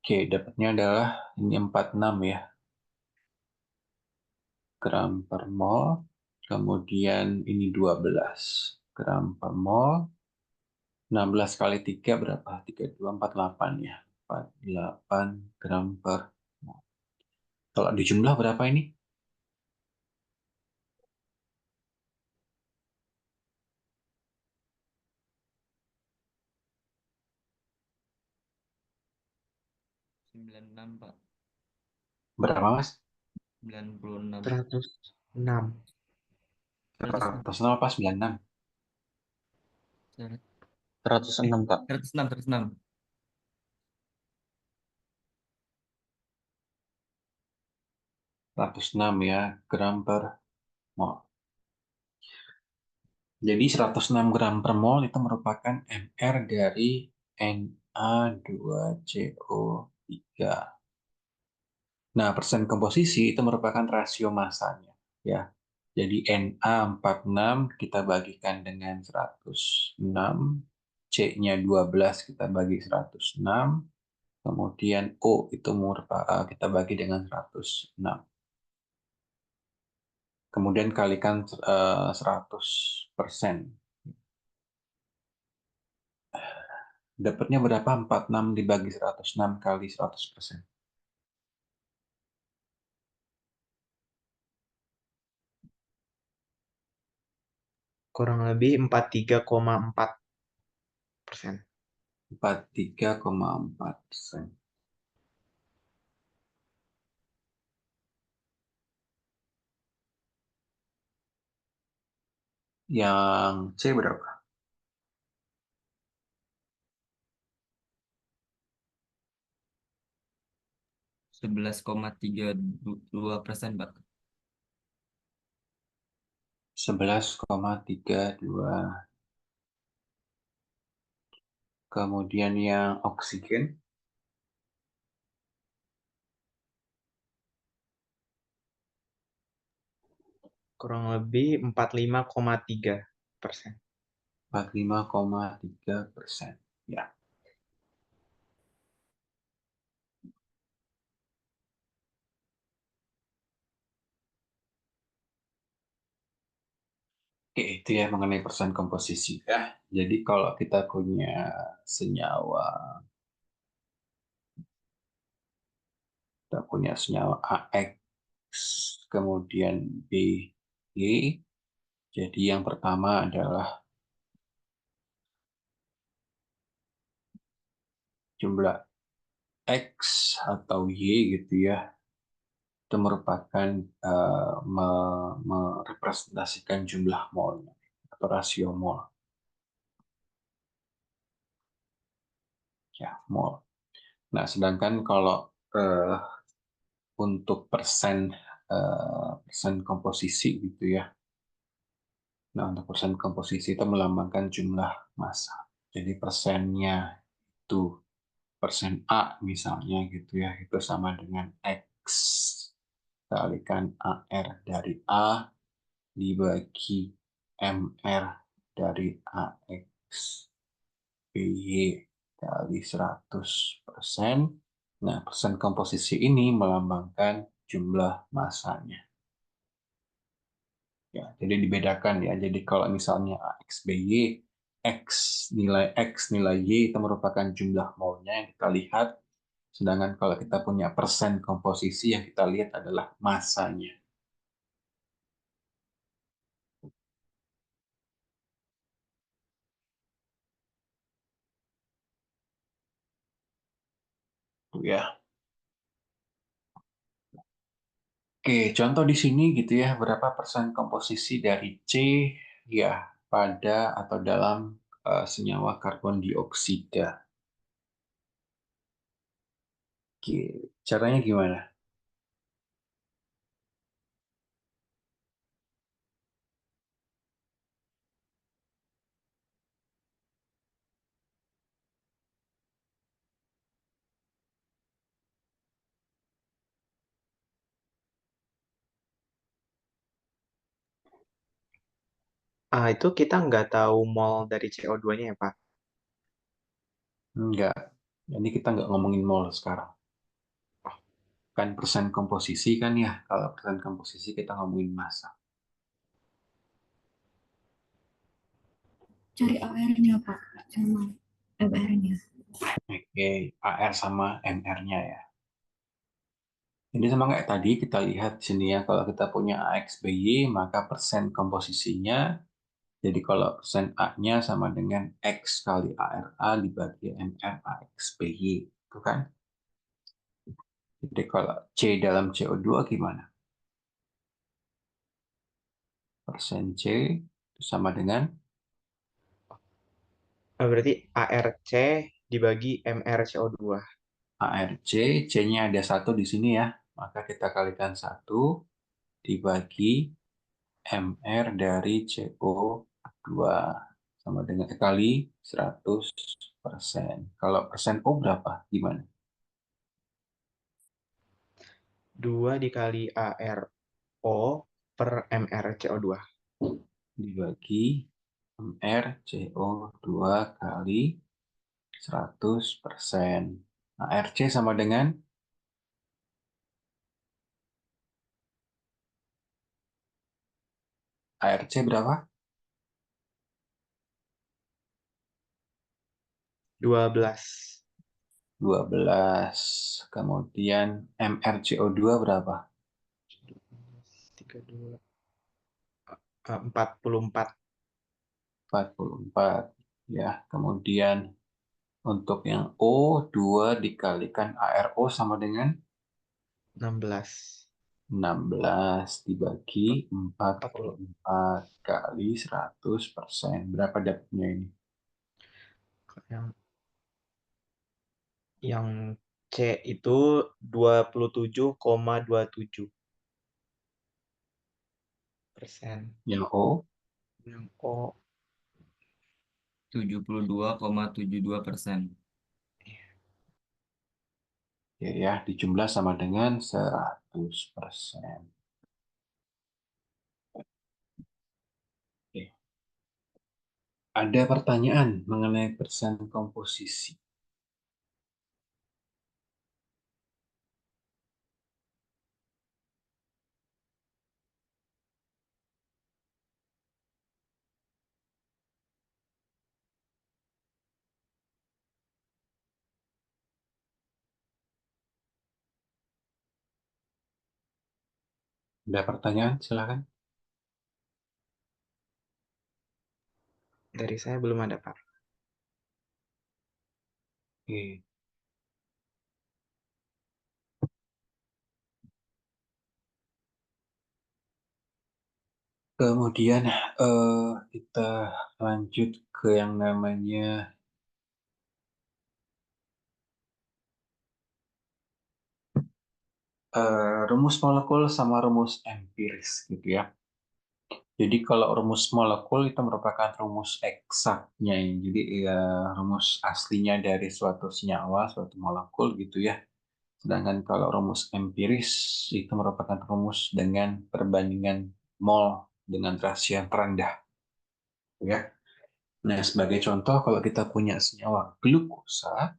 Speaker 1: Oke, dapatnya adalah ini 46 ya, gram per mol, kemudian ini 12 gram per mol, 16 kali 3 berapa? 32, 48 ya, 48 gram per mol. Kalau dijumlah berapa ini?
Speaker 3: enam Pak.
Speaker 1: Berapa Mas?
Speaker 3: 96.
Speaker 5: 106.
Speaker 1: 106 apa 96? 106 Kak.
Speaker 3: 106, 106.
Speaker 1: 106 ya, gram per mol. Jadi 106 gram per mol itu merupakan MR dari Na2CO3. Nah, persen komposisi itu merupakan rasio massanya. Ya. Jadi Na46 kita bagikan dengan 106, C-nya 12 kita bagi 106, kemudian O itu kita bagi dengan 106. Kemudian kalikan 100%. Dapatnya berapa? 46 dibagi 106 kali 100%.
Speaker 5: Kurang lebih 43,4%.
Speaker 1: 43,4%. Yang C berapa?
Speaker 3: 11,32%, Pak.
Speaker 1: 11,32. Kemudian yang oksigen
Speaker 5: Kurang lebih 45,3%.
Speaker 1: 45,3%. Ya. Oke, itu ya mengenai persen komposisi ya. Jadi kalau kita punya senyawa, AX, kemudian B, Y. Jadi yang pertama adalah jumlah X atau Y gitu ya. Itu merupakan merepresentasikan jumlah molnya atau rasio mol. Ya, mol. Nah, sedangkan kalau untuk persen komposisi gitu ya. Nah, untuk persen komposisi itu melambangkan jumlah massa. Jadi persennya itu persen A misalnya gitu ya, itu sama dengan X kalikan AR dari A dibagi MR dari AX PY kali 100%. Nah, persen komposisi ini melambangkan jumlah massanya. Ya, jadi dibedakan ya. Jadi kalau misalnya AXBY, nilai X, nilai Y itu merupakan jumlah molnya yang kita lihat. Sedangkan kalau kita punya persen komposisi yang kita lihat adalah massanya. Gitu ya. Oke, contoh di sini gitu ya, berapa persen komposisi dari C ya pada atau dalam senyawa karbon dioksida. Oke, caranya gimana?
Speaker 5: Itu kita nggak tahu mol dari CO2-nya ya, Pak?
Speaker 1: Enggak, ini kita nggak ngomongin mol sekarang. Kan persen komposisi kan ya, kalau persen komposisi kita ngomongin massa.
Speaker 6: Cari AR-nya, Pak. Sama MR-nya.
Speaker 1: Oke, AR sama MR-nya ya. Ini sama kayak tadi kita lihat di sini ya, kalau kita punya AXBY, maka persen komposisinya, jadi kalau persen A-nya sama dengan X kali ARA dibagi MR AXBY. Itu kan? Jadi kalau C dalam CO2 gimana? Persen C itu sama dengan
Speaker 5: Berarti ARC dibagi MR CO2.
Speaker 1: ARC, C-nya ada 1 di sini ya, maka kita kalikan 1 dibagi MR dari CO2 sama dengan kali 100%. Kalau persen O berapa? Gimana?
Speaker 5: 2 dikali ARO per MR CO2.
Speaker 1: Dibagi MR CO2 kali 100%. Nah, RC sama dengan ARC berapa?
Speaker 5: 12.
Speaker 1: 12. Kemudian MrCO2 berapa?
Speaker 5: 32. 44.
Speaker 1: 44. Ya, kemudian untuk yang O, 2 dikalikan ARO sama dengan
Speaker 5: 16.
Speaker 1: 16 dibagi 44 kali 100%. Berapa dapatnya ini?
Speaker 5: Yang C itu 27,27%.
Speaker 1: Yang O,
Speaker 5: Yang O
Speaker 3: 72,72%.
Speaker 1: ya, dijumlah sama dengan 100%. Oke. Ada pertanyaan mengenai persen komposisi? Ada pertanyaan? Silakan.
Speaker 5: dari saya belum ada, Pak.
Speaker 1: Oke. Kemudian kita lanjut ke yang namanya rumus molekul sama rumus empiris gitu ya. Jadi kalau rumus molekul itu merupakan rumus eksaknya ya. Jadi ya, rumus aslinya dari suatu senyawa, suatu molekul gitu ya. Sedangkan kalau rumus empiris itu merupakan rumus dengan perbandingan mol dengan rasio yang terendah ya. Nah, sebagai contoh kalau kita punya senyawa glukosa,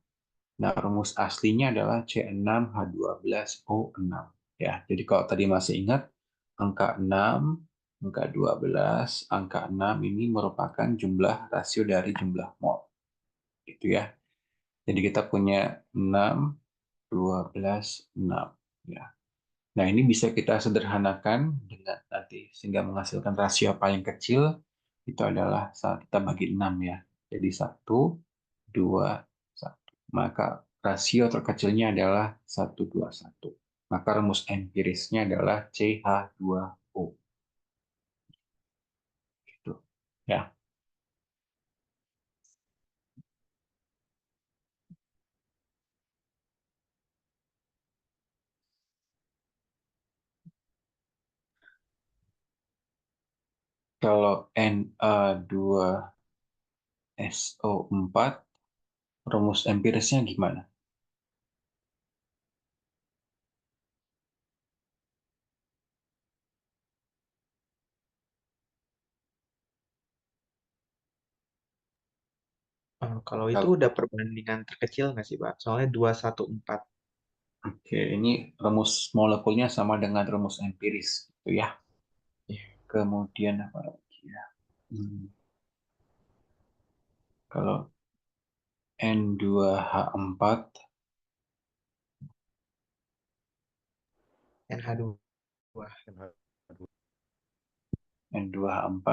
Speaker 1: nah, rumus aslinya adalah C6H12O6. Ya, jadi kalau tadi masih ingat, angka 6, angka 12, angka 6 ini merupakan jumlah rasio dari jumlah mol. Gitu ya. Jadi kita punya 6, 12, 6. Ya. Nah, ini bisa kita sederhanakan dengan nanti sehingga menghasilkan rasio paling kecil itu adalah saat kita bagi 6 ya. Jadi 1, 2, 1. Maka rasio terkecilnya adalah 1:1. Maka rumus empirisnya adalah CH2O. Gitu. Ya. Kalau Na2SO4, rumus empirisnya gimana?
Speaker 5: Kalau itu udah perbandingan terkecil nggak sih, Pak? Soalnya 214.
Speaker 1: Oke, ini rumus molekulnya sama dengan rumus empiris, gitu ya.
Speaker 5: Iya.
Speaker 1: Kemudian apa lagi ya? Kalau N2H4,
Speaker 5: NH2.
Speaker 1: N2H4,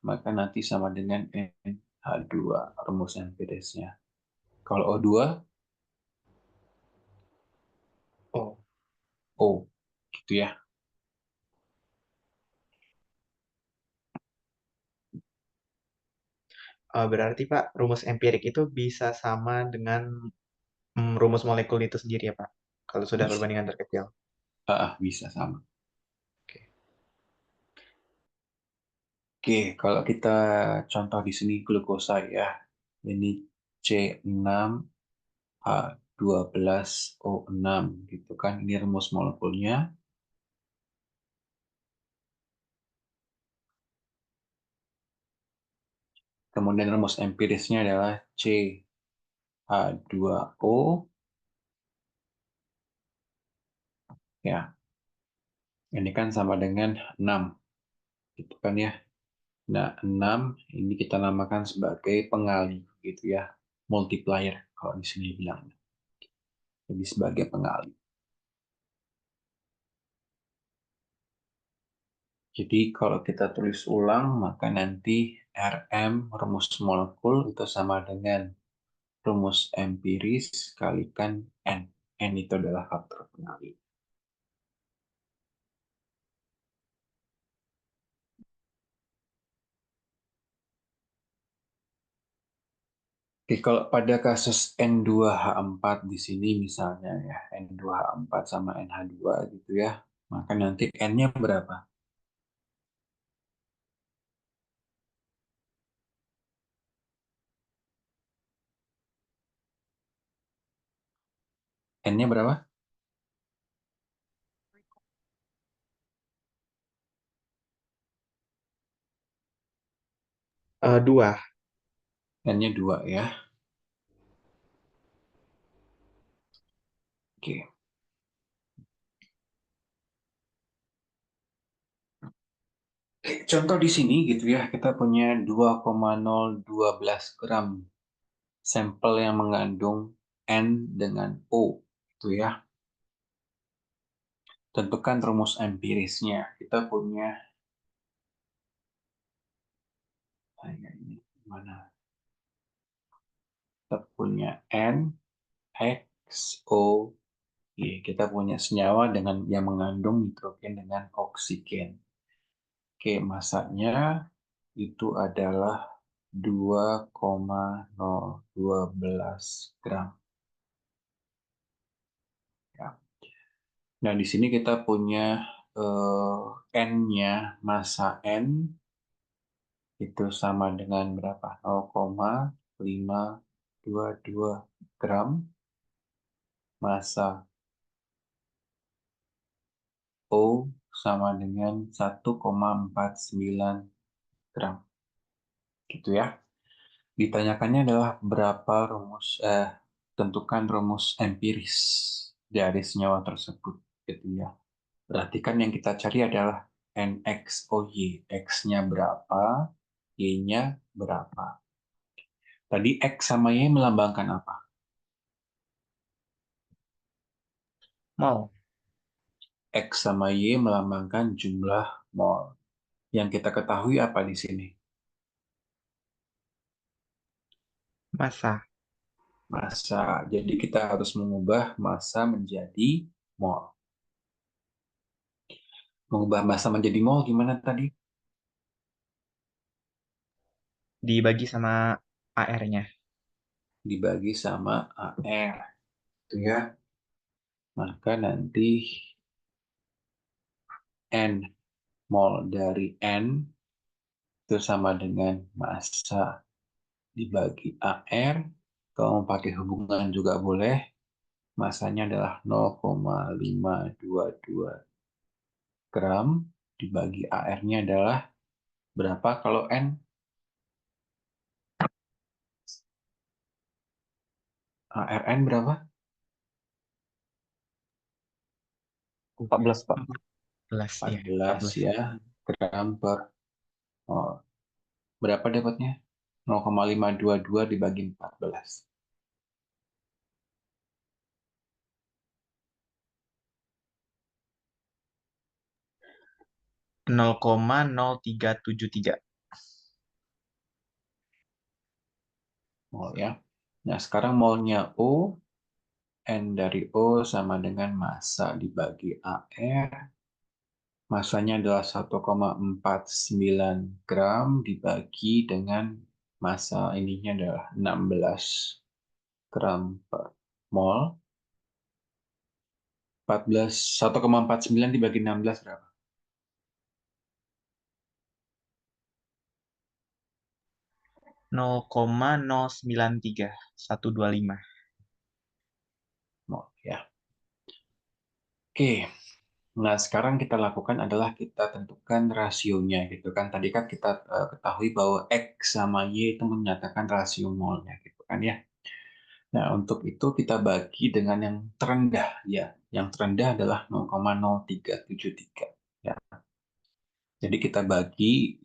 Speaker 1: maka nanti sama dengan NH2, rumus empirisnya. Kalau O2,
Speaker 5: Oh,
Speaker 1: O, gitu ya.
Speaker 5: berarti Pak, rumus empirik itu bisa sama dengan rumus molekul itu sendiri ya, Pak? Kalau sudah
Speaker 1: Bisa.
Speaker 5: perbandingan terkecil.
Speaker 1: Bisa sama.
Speaker 5: Oke.
Speaker 1: Oke, kalau kita contoh di sini glukosa ya. Ini C6H12O6 gitu kan. Ini rumus molekulnya. Kemudian rumus empirisnya adalah CH2O. Ya, ini kan sama dengan 6. Gitu kan ya. Nah, 6 ini kita namakan sebagai pengali gitu ya. Multiplier kalau di sini bilang. Jadi sebagai pengali. Jadi kalau kita tulis ulang, maka nanti Rm rumus molekul itu sama dengan rumus empiris kalikan N. N itu adalah faktor pengali. Oke, kalau pada kasus N2H4 di sini misalnya ya, N2H4 sama NH2 gitu ya, maka nanti N-nya berapa? N-nya berapa?
Speaker 5: Dua.
Speaker 1: N-nya 2 ya. Oke. Contoh di sini gitu ya, kita punya 2,012 gram sampel yang mengandung N dengan O gitu ya. Tentukan rumus empirisnya. Kita punya ini mana? Kita punya N, X, O, Y. Kita punya senyawa dengan yang mengandung nitrogen dengan oksigen. Oke, masanya itu adalah 2,012 gram. Ya. Nah, di sini kita punya N-nya, masa N itu sama dengan berapa? 0,522 gram. Masa O sama dengan 1,49 gram. Gitu ya. Ditanyakannya adalah berapa tentukan rumus empiris dari senyawa tersebut. Gitu ya. Berarti kan yang kita cari adalah NXOY. X-nya berapa, Y-nya berapa. Tadi X sama Y melambangkan apa?
Speaker 5: Mol.
Speaker 1: X sama Y melambangkan jumlah mol. Yang kita ketahui apa di sini?
Speaker 5: Massa.
Speaker 1: massa. Jadi kita harus mengubah massa menjadi mol. Mengubah massa menjadi mol gimana tadi?
Speaker 5: Dibagi sama AR-nya.
Speaker 1: Dibagi sama AR. Itu ya. Maka nanti N mol dari N itu sama dengan massa dibagi AR. Kalau mau pakai hubungan juga boleh. Massanya adalah 0,522 gram dibagi AR-nya adalah berapa kalau N? ARN berapa?
Speaker 7: 14, Pak.
Speaker 5: 14 ya,
Speaker 1: 14
Speaker 5: 14.
Speaker 1: ya gram per mol. Berapa dapatnya? 0,522 dibagi 14.
Speaker 5: 0,0373.
Speaker 1: Mol ya. Nah, sekarang molnya O, N dari O sama dengan massa dibagi AR. Massanya adalah 1,49 gram dibagi dengan massa ininya adalah 16 gram per mol. 1,49 dibagi 16 berapa?
Speaker 5: 0,093 125.
Speaker 1: Mol ya. Oke. Nah, sekarang kita lakukan adalah kita tentukan rasionya gitu kan. Tadi kan kita ketahui bahwa X sama Y itu menyatakan rasio molnya gitu kan ya. Nah, untuk itu kita bagi dengan yang terendah ya. Yang terendah adalah 0,0373 ya. Jadi kita bagi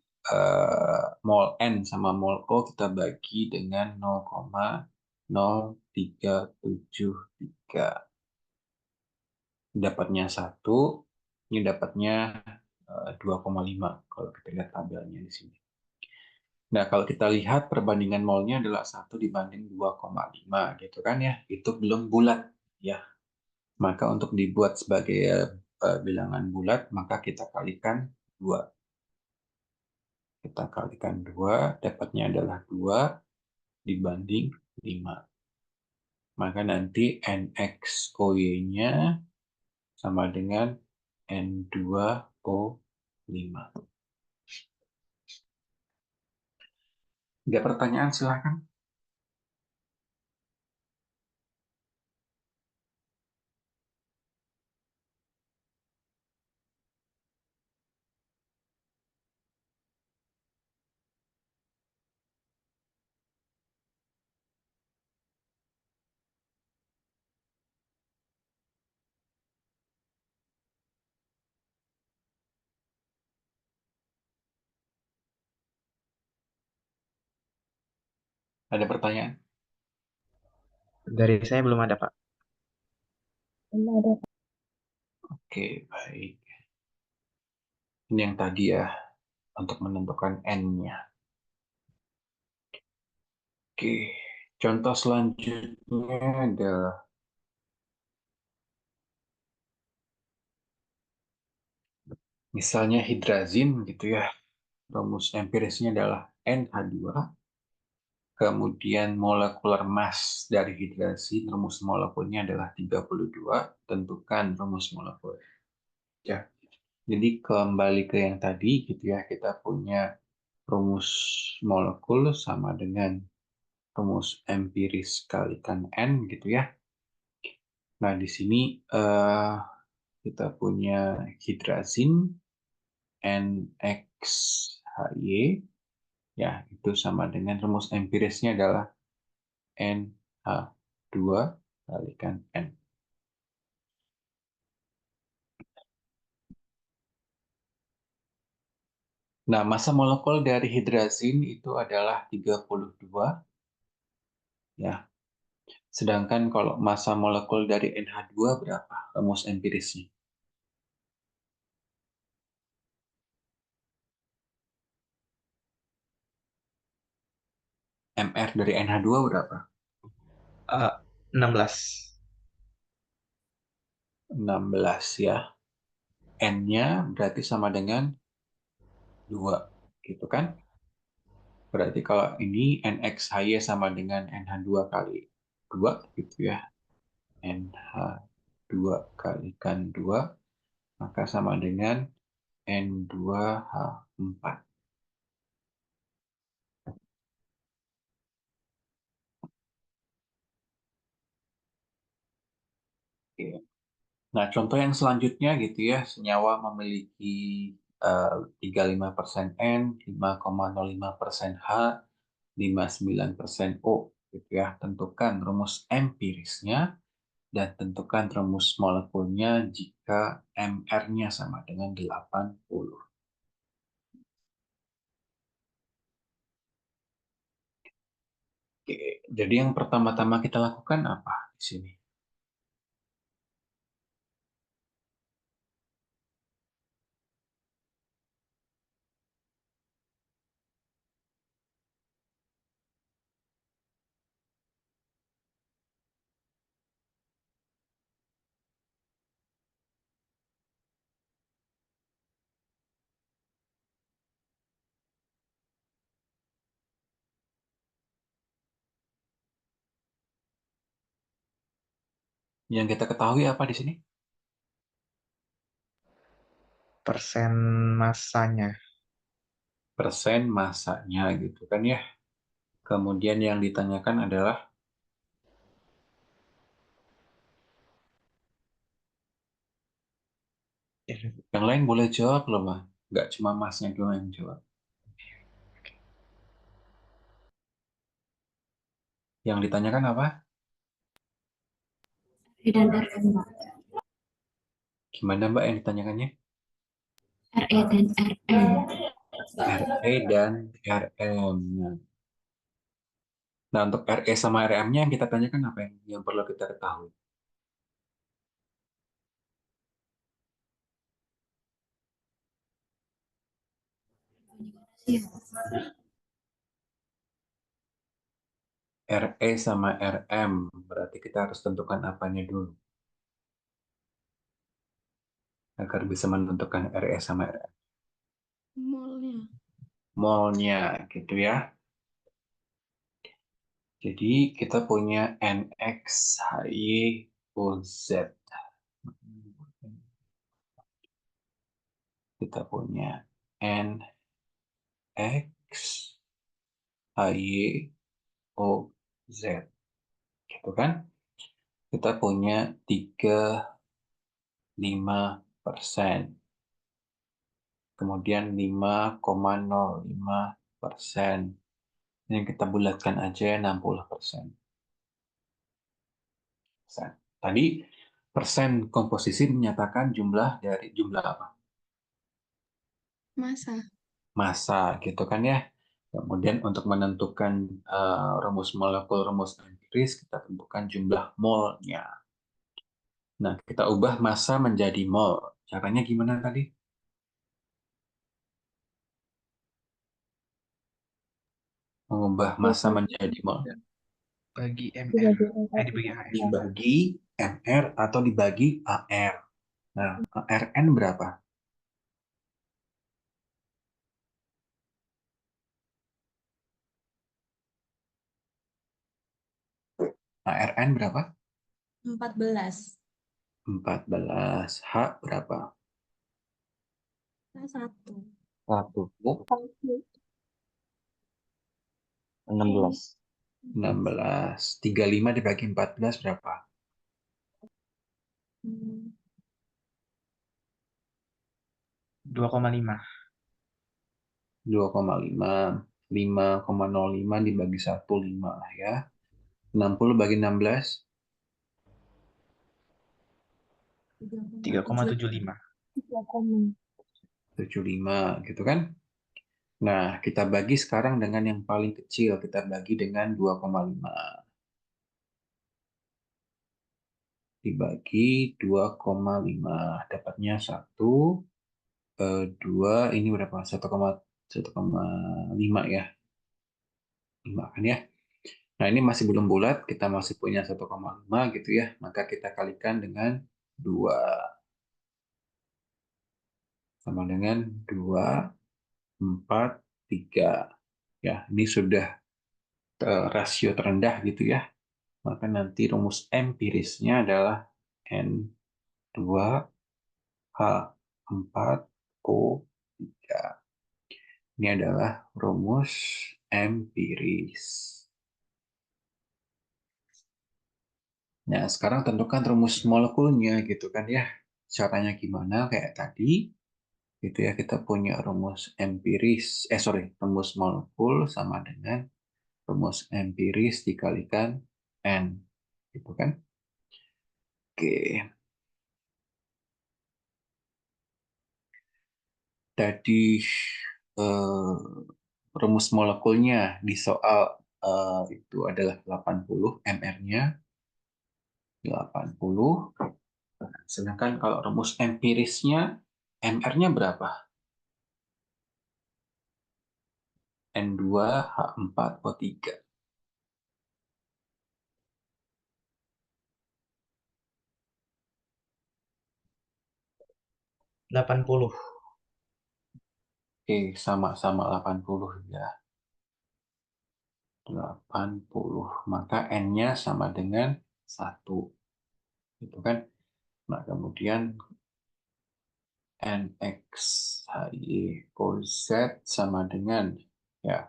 Speaker 1: mol N sama mol O kita bagi dengan 0,0373. Dapatnya 1, ini dapatnya 2,5 kalau kita lihat tabelnya di sini. Nah, kalau kita lihat perbandingan molnya adalah 1 dibanding 2,5 gitu kan ya. Itu belum bulat ya. Maka untuk dibuat sebagai bilangan bulat, maka kita kalikan 2. Kita kalikan 2, dapatnya adalah 2 dibanding 5. Maka nanti NXOY-nya sama dengan N2O5. Ada pertanyaan silahkan. Ada pertanyaan?
Speaker 5: Dari saya belum ada, Pak.
Speaker 6: Belum ada.
Speaker 1: Oke, baik. Ini yang tadi ya, untuk menentukan N-nya. Oke, contoh selanjutnya adalah misalnya hidrazin gitu ya. Rumus empirisnya adalah NH2. Kemudian molekular mass dari hidrazin, rumus molekulnya adalah 32. Tentukan rumus molekul. Ya. Jadi kembali ke yang tadi gitu ya, kita punya rumus molekul sama dengan rumus empiris kalikan N gitu ya. Nah, di sini kita punya hidrazin NXHY ya, itu sama dengan rumus empirisnya adalah NH2 kalikan N. Nah, massa molekul dari hidrazin itu adalah 32 ya. Sedangkan kalau massa molekul dari NH2 berapa? Rumus empirisnya. MR dari NH2 berapa?
Speaker 5: 16.
Speaker 1: 16 ya. N-nya berarti sama dengan 2, gitu kan? Berarti kalau ini NXHY sama dengan NH2 kali 2, gitu ya. NH2 kalikan 2, maka sama dengan N2H4. Oke. Nah, contoh yang selanjutnya gitu ya, senyawa memiliki 35% N, 5,05% H, 59% O gitu ya. Tentukan rumus empirisnya dan tentukan rumus molekulnya jika MR-nya sama dengan 80. Oke, jadi yang pertama-tama kita lakukan apa di sini? Yang kita ketahui apa di sini?
Speaker 5: Persen masanya.
Speaker 1: Persen masanya gitu kan ya. Kemudian yang ditanyakan adalah yang lain boleh jawab loh, Mbak. Nggak cuma masnya doang yang jawab. Yang ditanyakan apa?
Speaker 6: RE dan RM, Pak.
Speaker 1: Gimana Mbak yang ditanyakannya?
Speaker 6: RE dan RM.
Speaker 1: RE dan RM. Nah, untuk RE sama RM-nya yang kita tanyakan apa yang perlu kita ketahui?
Speaker 6: Iya.
Speaker 1: RE sama RM, berarti kita harus tentukan apanya dulu agar bisa menentukan RE sama RM.
Speaker 4: Molnya.
Speaker 1: Molnya, gitu ya. Jadi kita punya NX, HY, OZ. Kita punya NX, HY, OZ. Gitu kan? Kita punya 35%. Kemudian 5,05%. Yang kita bulatkan aja 60%. Tadi persen komposisi menyatakan jumlah dari jumlah apa?
Speaker 4: Masa.
Speaker 1: Massa gitu kan ya. Kemudian untuk menentukan rumus molekul, rumus empiris, kita tentukan jumlah molnya. Nah, kita ubah massa menjadi mol. Caranya gimana tadi? Mengubah massa menjadi mol.
Speaker 5: Bagi
Speaker 6: Dibagi
Speaker 5: MR.
Speaker 6: empat.
Speaker 5: Dibagi HR.
Speaker 1: Dibagi MR atau dibagi AR. Nah, ARN berapa? ARN berapa?
Speaker 4: 14.
Speaker 1: 14. H berapa?
Speaker 4: 1.
Speaker 1: 1.
Speaker 2: 16.
Speaker 1: 16. 35 dibagi 14 berapa?
Speaker 5: 2,5.
Speaker 1: 2,5. 5,05 dibagi 1, 5 lah ya. 60 bagi 16.
Speaker 5: 3,75.
Speaker 1: 75 gitu kan. Nah, kita bagi sekarang dengan yang paling kecil. Kita bagi dengan 2,5. Dibagi 2,5. Dapatnya 1, 2, ini berapa? 1,5 ya. 5 kan ya. Nah, ini masih belum bulat, kita masih punya 1,5 gitu ya. Maka kita kalikan dengan 2. Sama dengan 2, 4, 3. Ya, ini sudah rasio terendah gitu ya. Maka nanti rumus empirisnya adalah N2 H4 O3. Ini adalah rumus empiris. Nah, sekarang tentukan rumus molekulnya gitu kan ya. Caranya gimana kayak tadi. Gitu ya, kita punya rumus empiris, rumus molekul sama dengan rumus empiris dikalikan N. Gitu kan. Oke. Tadi eh, rumus molekulnya di soal itu adalah 80 mR-nya 80. Sedangkan kalau rumus empirisnya mR-nya berapa? N2H4O3.
Speaker 5: 80.
Speaker 1: Oke, sama-sama 80 ya. 80. Maka N-nya sama dengan 1. Itu kan. Nah, kemudian NXHY sama dengan ya,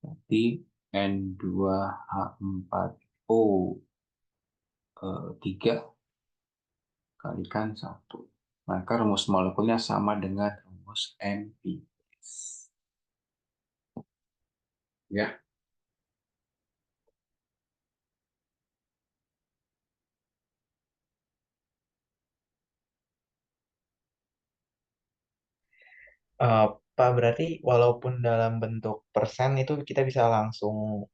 Speaker 1: berarti N2H4O3 kalikan 1. Maka rumus molekulnya sama dengan rumus empiris. Ya.
Speaker 5: Pak, berarti walaupun dalam bentuk persen itu kita bisa langsung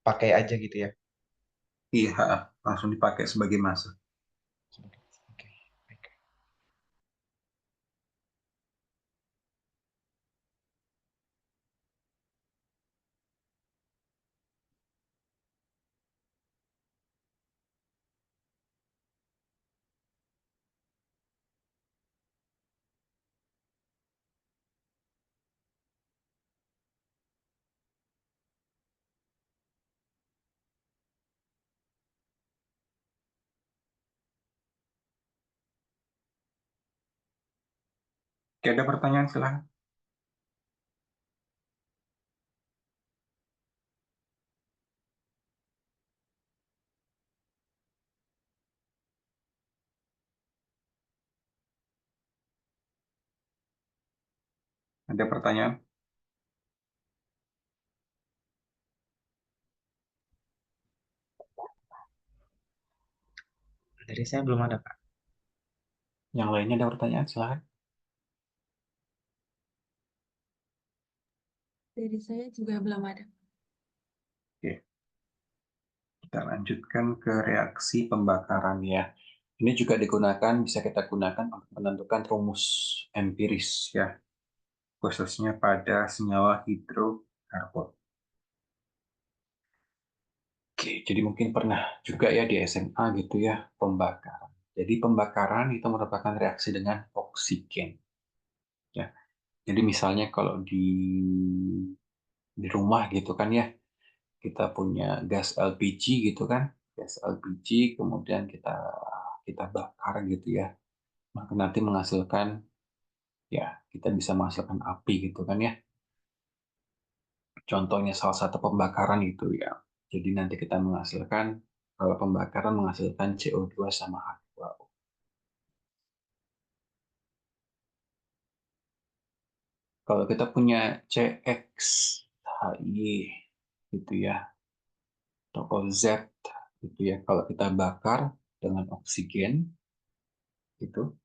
Speaker 5: pakai aja gitu ya?
Speaker 1: Iya, langsung dipakai sebagai massa.
Speaker 5: Oke, baik.
Speaker 1: Oke, ada pertanyaan silahkan. Ada pertanyaan?
Speaker 5: Dari saya belum ada, Pak.
Speaker 1: Yang lainnya ada pertanyaan silahkan.
Speaker 4: Dari saya juga belum ada.
Speaker 1: Oke. Kita lanjutkan ke reaksi pembakaran ya. Ini juga bisa kita gunakan untuk menentukan rumus empiris ya, khususnya pada senyawa hidrokarbon. Oke, jadi mungkin pernah juga ya di SMA gitu ya, pembakaran. Jadi pembakaran itu merupakan reaksi dengan oksigen. Ya. Jadi misalnya kalau di rumah gitu kan ya, kita punya gas LPG gitu kan, gas LPG kemudian kita bakar gitu ya, maka nanti menghasilkan ya, kita bisa menghasilkan api gitu kan ya. Contohnya salah satu pembakaran itu ya. Jadi nanti kita menghasilkan, kalau pembakaran menghasilkan CO2 sama H2O. Kalau kita punya CXHY gitu ya, atau Z gitu ya, kalau kita bakar dengan oksigen itu,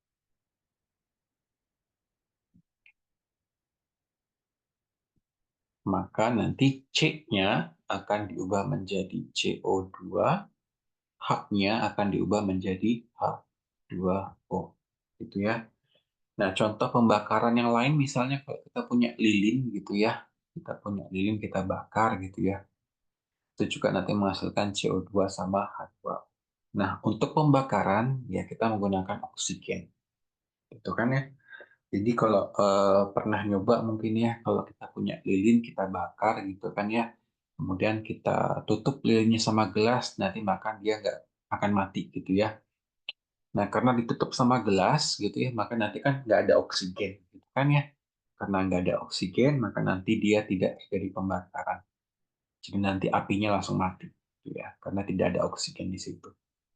Speaker 1: maka nanti C-nya akan diubah menjadi CO2, H-nya akan diubah menjadi H2O. Gitu ya. Nah, contoh pembakaran yang lain misalnya kalau kita punya lilin gitu ya. Kita punya lilin, kita bakar gitu ya. itu juga nanti menghasilkan CO2 sama H2O. Nah, untuk pembakaran ya kita menggunakan oksigen. Itu kan ya. Jadi kalau pernah nyoba mungkin ya, kalau kita punya lilin kita bakar gitu kan ya, kemudian kita tutup lilinnya sama gelas, nanti makan dia nggak akan mati gitu ya. Nah, karena ditutup sama gelas gitu ya, maka nanti kan nggak ada oksigen gitu kan ya. Karena nggak ada oksigen, maka nanti dia tidak terjadi pembakaran. Jadi nanti apinya langsung mati gitu ya, karena tidak ada oksigen di situ.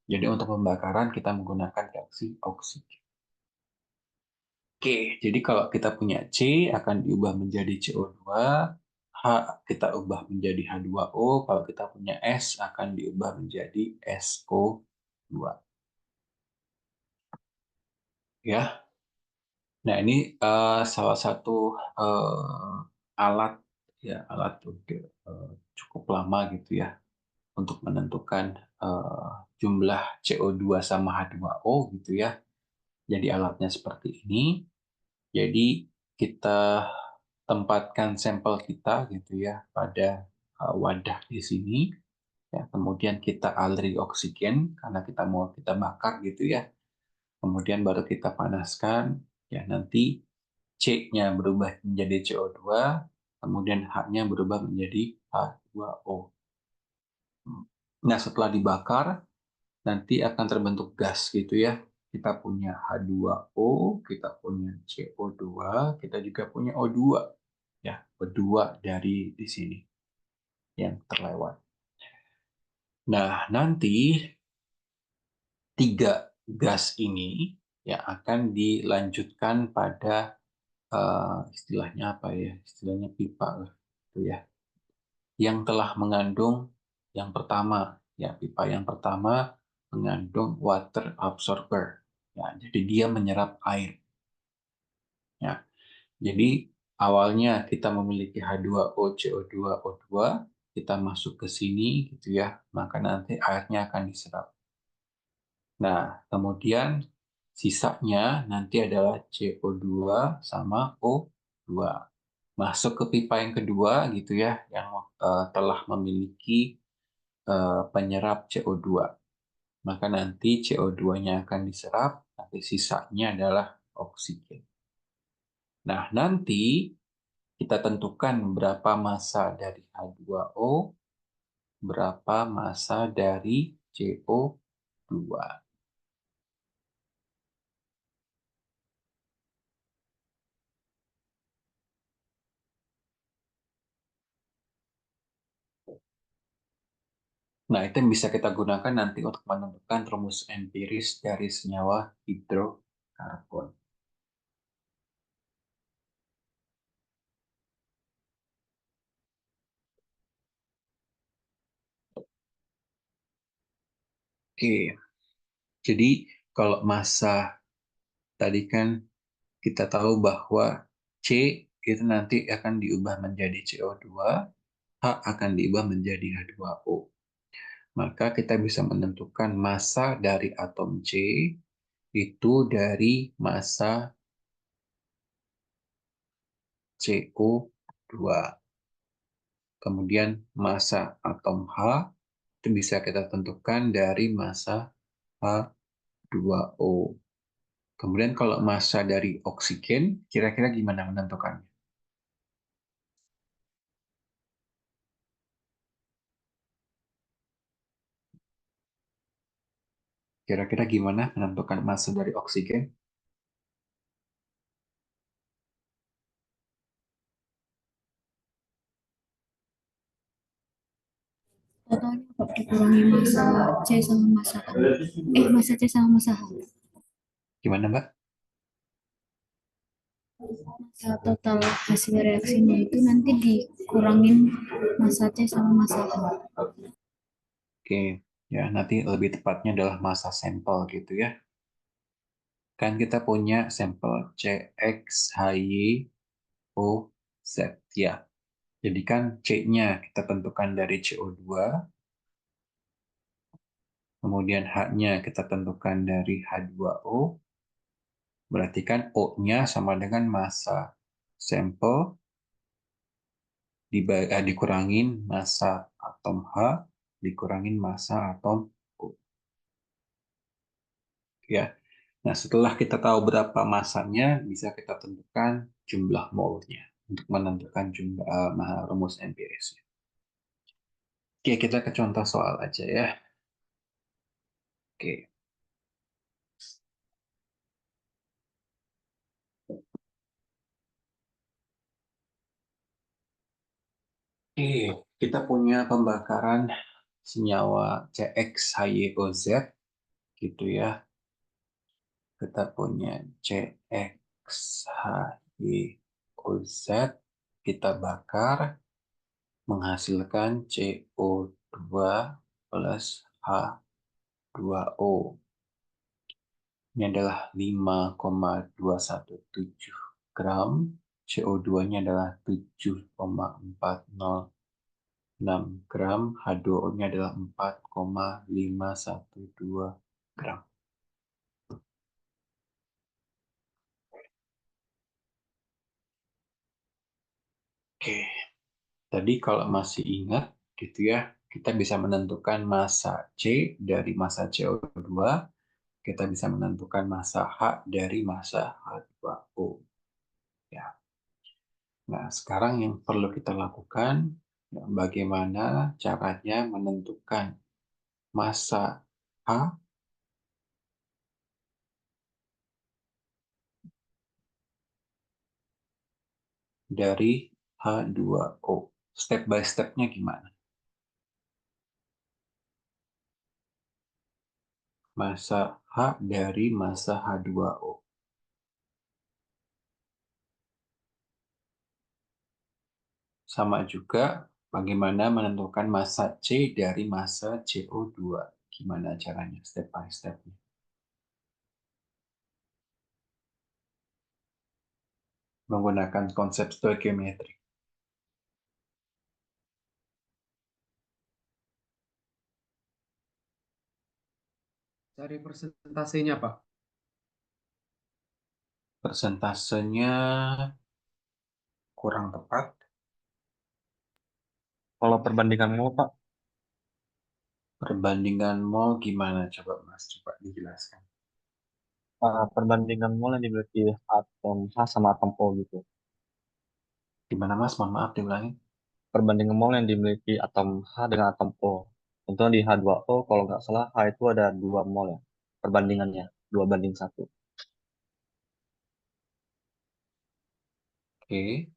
Speaker 1: Jadi untuk pembakaran kita menggunakan reaksi oksigen. Oke, jadi kalau kita punya C akan diubah menjadi CO2, H kita ubah menjadi H2O, kalau kita punya S akan diubah menjadi SO2. Ya. Nah, ini salah satu alat ya, alat cukup lama gitu ya untuk menentukan jumlah CO2 sama H2O gitu ya. Jadi alatnya seperti ini. Jadi kita tempatkan sampel kita gitu ya pada wadah di sini. Ya, kemudian kita aliri oksigen karena kita bakar gitu ya. Kemudian baru kita panaskan. Ya, nanti C-nya berubah menjadi CO2, kemudian H-nya berubah menjadi H2O. Nah, setelah dibakar, nanti akan terbentuk gas gitu ya. Kita punya H2O, kita punya CO2, kita juga punya O2. Ya, O2 dari di sini yang terlewat. Nah, nanti tiga gas ini ya akan dilanjutkan pada istilahnya apa ya? Istilahnya pipa lah, gitu ya. Yang telah mengandung yang pertama, ya pipa yang pertama mengandung water absorber. Ya, jadi dia menyerap air. Ya, jadi awalnya kita memiliki H2O, CO2, O2, kita masuk ke sini gitu ya, maka nanti airnya akan diserap. Nah, kemudian sisanya nanti adalah CO2 sama O2. Masuk ke pipa yang kedua gitu ya, yang telah memiliki penyerap CO2. Maka nanti CO2-nya akan diserap, nanti sisanya adalah oksigen. Nah, nanti kita tentukan berapa massa dari H2O, berapa massa dari CO2. Nah, itu yang bisa kita gunakan nanti untuk menentukan rumus empiris dari senyawa hidrokarbon. Oke, jadi kalau massa tadi kan kita tahu bahwa C itu nanti akan diubah menjadi CO2, H akan diubah menjadi H2O. Maka kita bisa menentukan massa dari atom C itu dari massa CO2. Kemudian massa atom H itu bisa kita tentukan dari massa H2O. Kemudian kalau massa dari oksigen, kira-kira gimana menentukannya? Kira-kira gimana menentukan massa dari oksigen?
Speaker 6: Totalnya Pak dikurangi massa C sama massa A. Massa C sama massa H.
Speaker 1: Gimana, Mbak?
Speaker 6: Massa total hasil reaksinya itu nanti dikurangin massa C sama massa H.
Speaker 1: Oke, ya nanti lebih tepatnya adalah massa sampel gitu ya. Kan kita punya sampel CXHYOZ ya. Jadi kan C-nya kita tentukan dari CO2, kemudian H-nya kita tentukan dari H2O, berarti kan O-nya sama dengan massa sampel dikurangin massa atom H dikurangin massa atom O. Ya. Nah, setelah kita tahu berapa massanya, bisa kita tentukan jumlah molnya untuk menentukan rumus empirisnya. Oke, kita ke contoh soal aja ya. Oke. Oke, kita punya pembakaran senyawa CXHYOZ gitu ya. Kita punya CXHYOZ, kita bakar menghasilkan CO2 plus H2O. Ini adalah 5,217 gram. CO2-nya adalah 7,406 gram. H2O-nya adalah 4,512 gram. Oke, tadi kalau masih ingat gitu ya, kita bisa menentukan massa C dari massa CO2, kita bisa menentukan massa H dari massa H2O. Ya. Nah, sekarang yang perlu kita lakukan, ya, bagaimana caranya menentukan massa H dari H2O. Step by step-nya gimana? Massa H dari massa H2O. Sama juga bagaimana menentukan massa C dari massa CO2. Gimana caranya step by step-nya? Menggunakan konsep stoikiometri.
Speaker 7: Cari persentasenya, Pak.
Speaker 1: Persentasenya kurang tepat.
Speaker 2: Kalau perbandingan mol, Pak,
Speaker 1: Perbandingan mol gimana? Coba Mas, coba dijelaskan.
Speaker 2: perbandingan mol yang dimiliki atom H sama atom O gitu.
Speaker 1: Gimana Mas? Mohon maaf diulangi.
Speaker 2: Perbandingan mol yang dimiliki atom H dengan atom O. Contohnya di H2O, kalau nggak salah, H itu ada 2 mol ya. Perbandingannya, 2:1.
Speaker 1: Oke.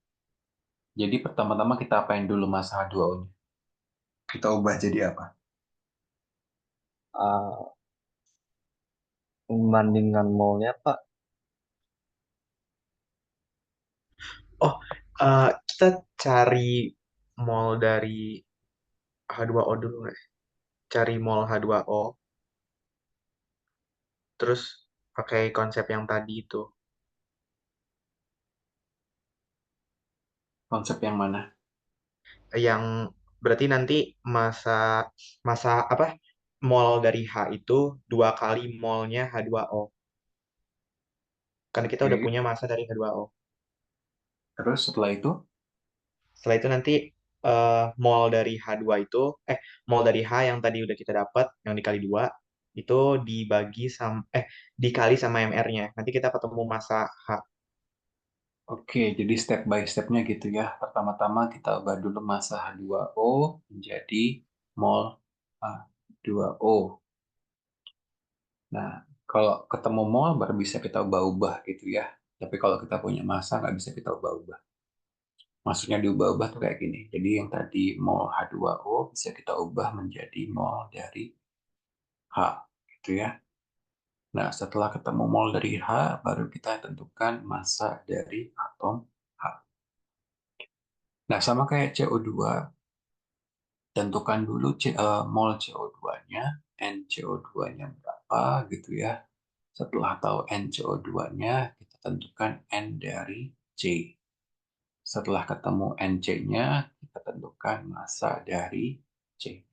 Speaker 1: Jadi pertama-tama kita apain dulu massa H2O-nya? Kita ubah jadi apa?
Speaker 2: Uh, Perbandingan molnya, Pak,
Speaker 5: Oh, kita cari mol dari H2O dulu nggak? Cari mol H2O, terus pakai konsep yang tadi itu.
Speaker 1: Konsep yang mana?
Speaker 5: Yang berarti nanti masa masa apa? Mol dari H itu 2 kali molnya H2O. Karena kita udah
Speaker 1: Oke.
Speaker 5: punya massa dari H2O.
Speaker 1: Terus setelah itu,
Speaker 5: Setelah itu nanti mol dari H2 itu, mol dari H yang tadi udah kita dapat, yang dikali 2, itu dikali sama MR-nya. Nanti kita ketemu massa H.
Speaker 1: oke, jadi step by step-nya gitu ya. Pertama-tama kita ubah dulu massa H2O menjadi mol H2O. Nah, kalau ketemu mol baru bisa kita ubah-ubah gitu ya. Tapi kalau kita punya massa nggak bisa kita ubah-ubah. Maksudnya diubah-ubah tuh kayak gini. Jadi yang tadi mol H2O bisa kita ubah menjadi mol dari H gitu ya. Nah, setelah ketemu mol dari H, baru kita tentukan massa dari atom H. Nah, sama kayak CO2, tentukan dulu mol CO2-nya, NCO2-nya berapa gitu ya. Setelah tahu NCO2-nya, kita tentukan N dari C. Setelah ketemu NC-nya, kita tentukan massa dari C.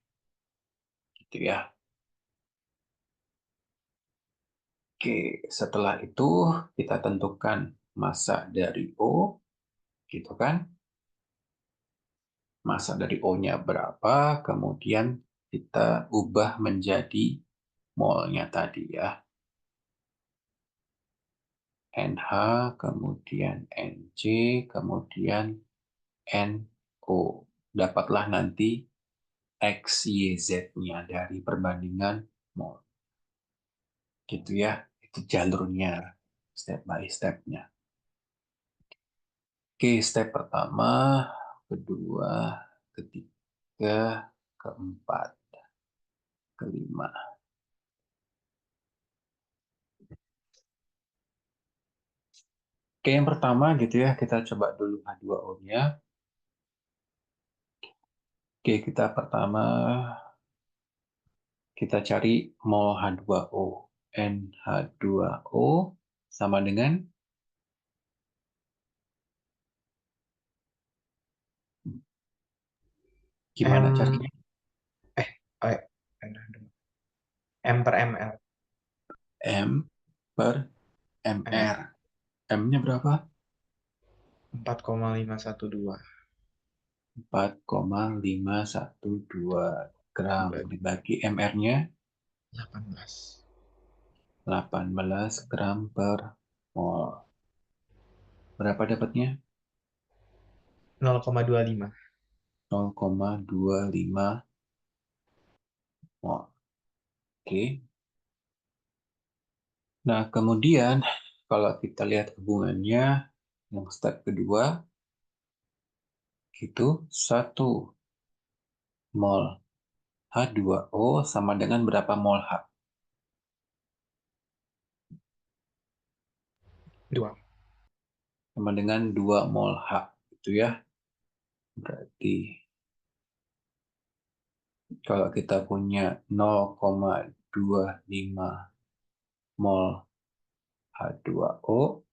Speaker 1: Gitu ya. Oke, setelah itu kita tentukan massa dari O, gitu kan? Massa dari O-nya berapa, kemudian kita ubah menjadi molnya tadi ya. NH, kemudian NC, kemudian NO. Dapatlah nanti X, Y, Z-nya dari perbandingan mol. Gitu ya, itu jalurnya, step by step-nya. Oke, step pertama, kedua, ketiga, keempat, kelima. Oke, yang pertama gitu ya, kita coba dulu H2O-nya. Oke, kita pertama kita cari mol H2O. NH2O sama dengan gimana
Speaker 5: M
Speaker 1: caranya?
Speaker 5: oh ya, M per ml.
Speaker 1: M per MR. M-nya berapa?
Speaker 5: 4,512
Speaker 1: 4,512 gram.
Speaker 5: dibagi
Speaker 1: Dibagi MR-nya
Speaker 5: 18.
Speaker 1: 18 gram per mol. Berapa dapatnya?
Speaker 5: 0,25.
Speaker 1: 0,25 mol. Oke. Nah, kemudian kalau kita lihat hubungannya, yang step kedua, itu 1 mol H2O sama dengan berapa mol H?
Speaker 5: 2.
Speaker 1: Sama dengan 2 mol H. Gitu ya. Berarti kalau kita punya 0,25 mol H2O,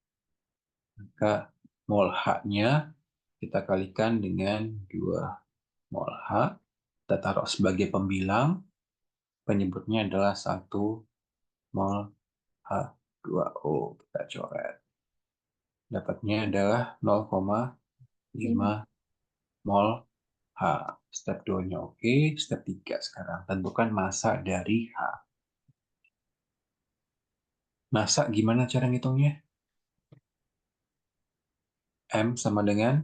Speaker 1: maka mol H-nya kita kalikan dengan 2 mol H. Kita taruh sebagai pembilang, penyebutnya adalah 1 mol H2O. Kita coret. Dapatnya adalah 0,5 mol H. Step 2-nya oke. Step 3 sekarang. Tentukan massa dari H. Massa gimana cara ngitungnya? M sama dengan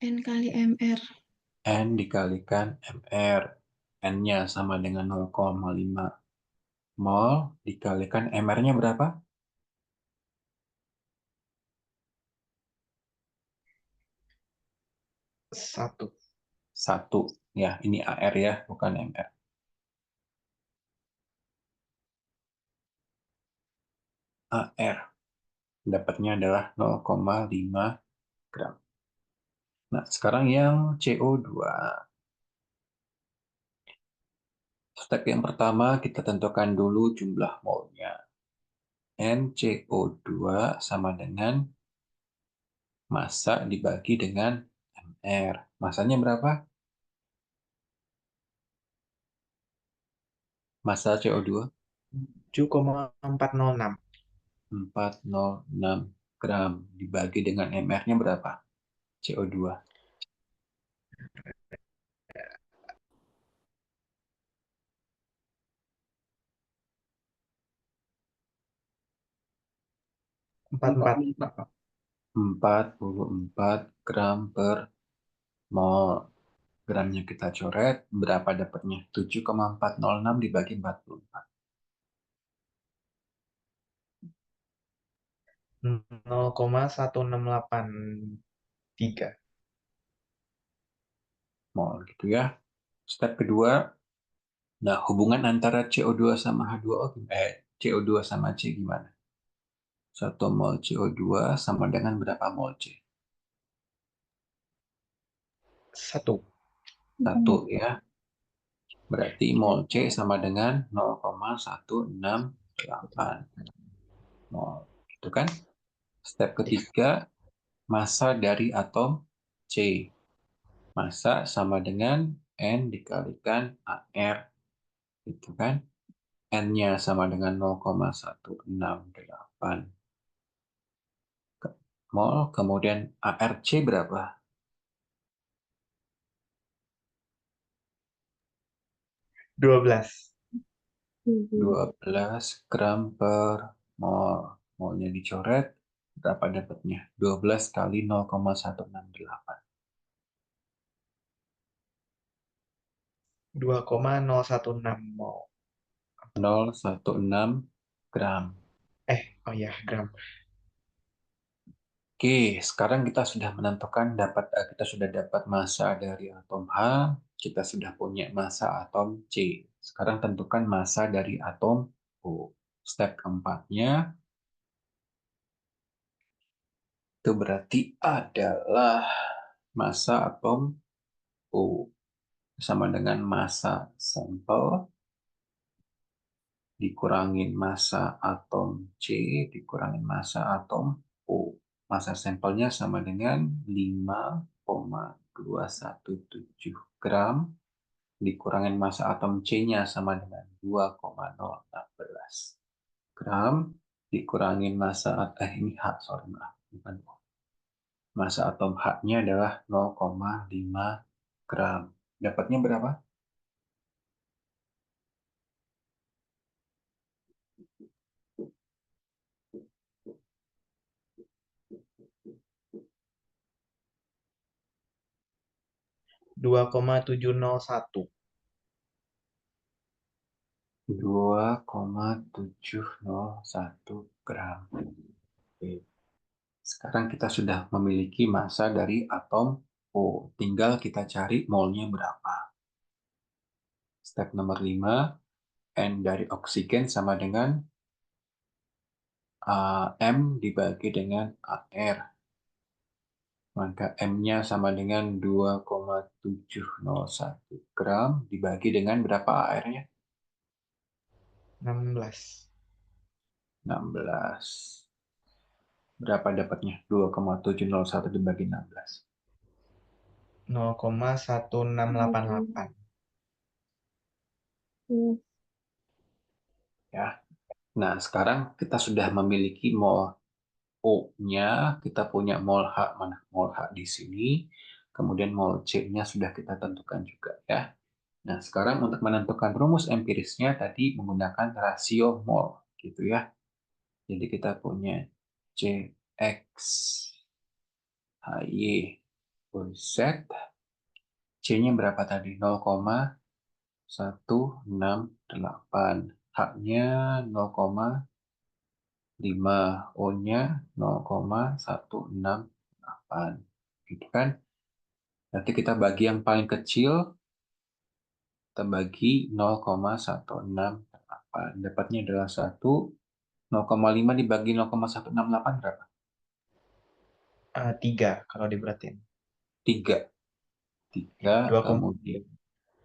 Speaker 4: N kali MR.
Speaker 1: N dikalikan MR. N-nya sama dengan 0,5 mol dikalikan MR-nya berapa?
Speaker 5: 1.
Speaker 1: 1. Ya, ini AR ya, bukan MR. AR. Dapatnya adalah 0,5 gram. Nah, sekarang yang CO2. Step yang pertama, kita tentukan dulu jumlah molnya. NCO2 sama dengan massa dibagi dengan MR. Massanya berapa? Massa CO2?
Speaker 5: 7,406.
Speaker 1: 406 gram. Dibagi dengan MR-nya berapa? CO2.
Speaker 5: 44.
Speaker 1: 44 gram per mol. Gramnya kita coret, berapa dapatnya? 7,406 dibagi 44.
Speaker 5: 0,1683.
Speaker 1: Mol gitu ya. Step kedua, nah hubungan antara CO2 sama H2O, CO2 sama C gimana? 1 mol CO2 sama dengan berapa mol C?
Speaker 5: 1.
Speaker 1: 1 ya. Berarti mol C sama dengan 0,168 mol. Gitu kan? Step ketiga, massa dari atom C. Massa sama dengan N dikalikan AR. Gitu kan? N-nya sama dengan 0,168 mol. Kemudian ARC berapa?
Speaker 5: 12.
Speaker 1: 12 gram per mol. Molnya dicoret, berapa dapatnya? 12 kali 0,168.
Speaker 5: 2,016 mol.
Speaker 1: 016 gram.
Speaker 5: Oh ya, gram.
Speaker 1: Oke, sekarang kita sudah menentukan kita sudah dapat massa dari atom H, kita sudah punya massa atom C. Sekarang tentukan massa dari atom O. Step keempatnya itu berarti adalah massa atom O sama dengan massa sampel dikurangin massa atom C dikurangin massa atom O. Massa sampelnya sama dengan 5,217 gram dikurangin massa atom C-nya sama dengan 2,016 gram dikurangin massa ini H, sorry maaf, bukan O. Massa atom H-nya adalah 0,5 gram. Dapatnya berapa?
Speaker 5: 2,701.
Speaker 1: 2,701 gram. Oke. Sekarang kita sudah memiliki massa dari atom O. Tinggal kita cari molnya berapa. Step nomor 5, N dari oksigen sama dengan M dibagi dengan AR. Maka M-nya sama dengan 2,701 gram dibagi dengan berapa AR-nya?
Speaker 5: 16.
Speaker 1: 16. Berapa dapatnya? 2,701 dibagi 16.
Speaker 5: 0,1688.
Speaker 1: Ya. Nah, sekarang kita sudah memiliki mol O-nya, kita punya mol H, mana mol H di sini, kemudian mol C-nya sudah kita tentukan juga ya. Nah, sekarang untuk menentukan rumus empirisnya tadi menggunakan rasio mol gitu ya. Jadi kita punya CX HY Z, C-nya berapa tadi? 0,168, H-nya 0,5, O-nya 0,168. Gitu kan? Nanti kita bagi yang paling kecil, kita bagi 0,168. Dapatnya adalah 1, 0,5 dibagi 0,168 berapa?
Speaker 5: 3 kalau diberatin.
Speaker 1: 3. 3 kemudian.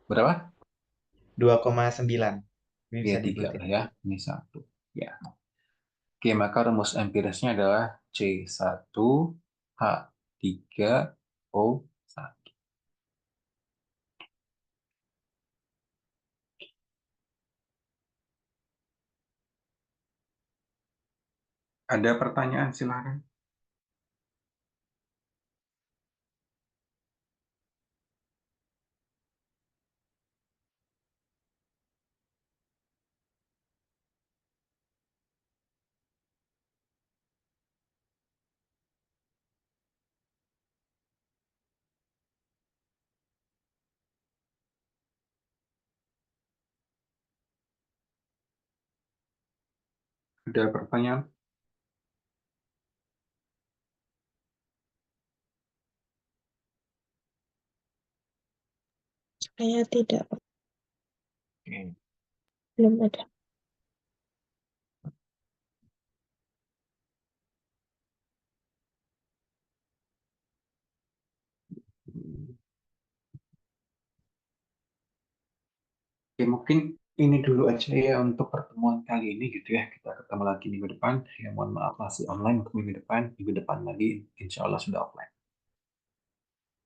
Speaker 1: Berapa?
Speaker 5: 2,9. Ini
Speaker 1: Ya,
Speaker 5: bisa
Speaker 1: 3
Speaker 5: diberatin.
Speaker 1: lah ya. Ini 1. Ya. Oke, maka rumus empirisnya adalah C1H3O1. Ada pertanyaan silakan. Ada pertanyaan?
Speaker 8: Saya tidak,
Speaker 1: Oke.
Speaker 8: belum ada.
Speaker 1: Oke, mungkin ini dulu aja ya untuk pertemuan kali ini gitu ya. Kita ketemu lagi minggu depan. Ya, mohon maaf masih online untuk minggu depan. Minggu depan lagi insya Allah sudah offline.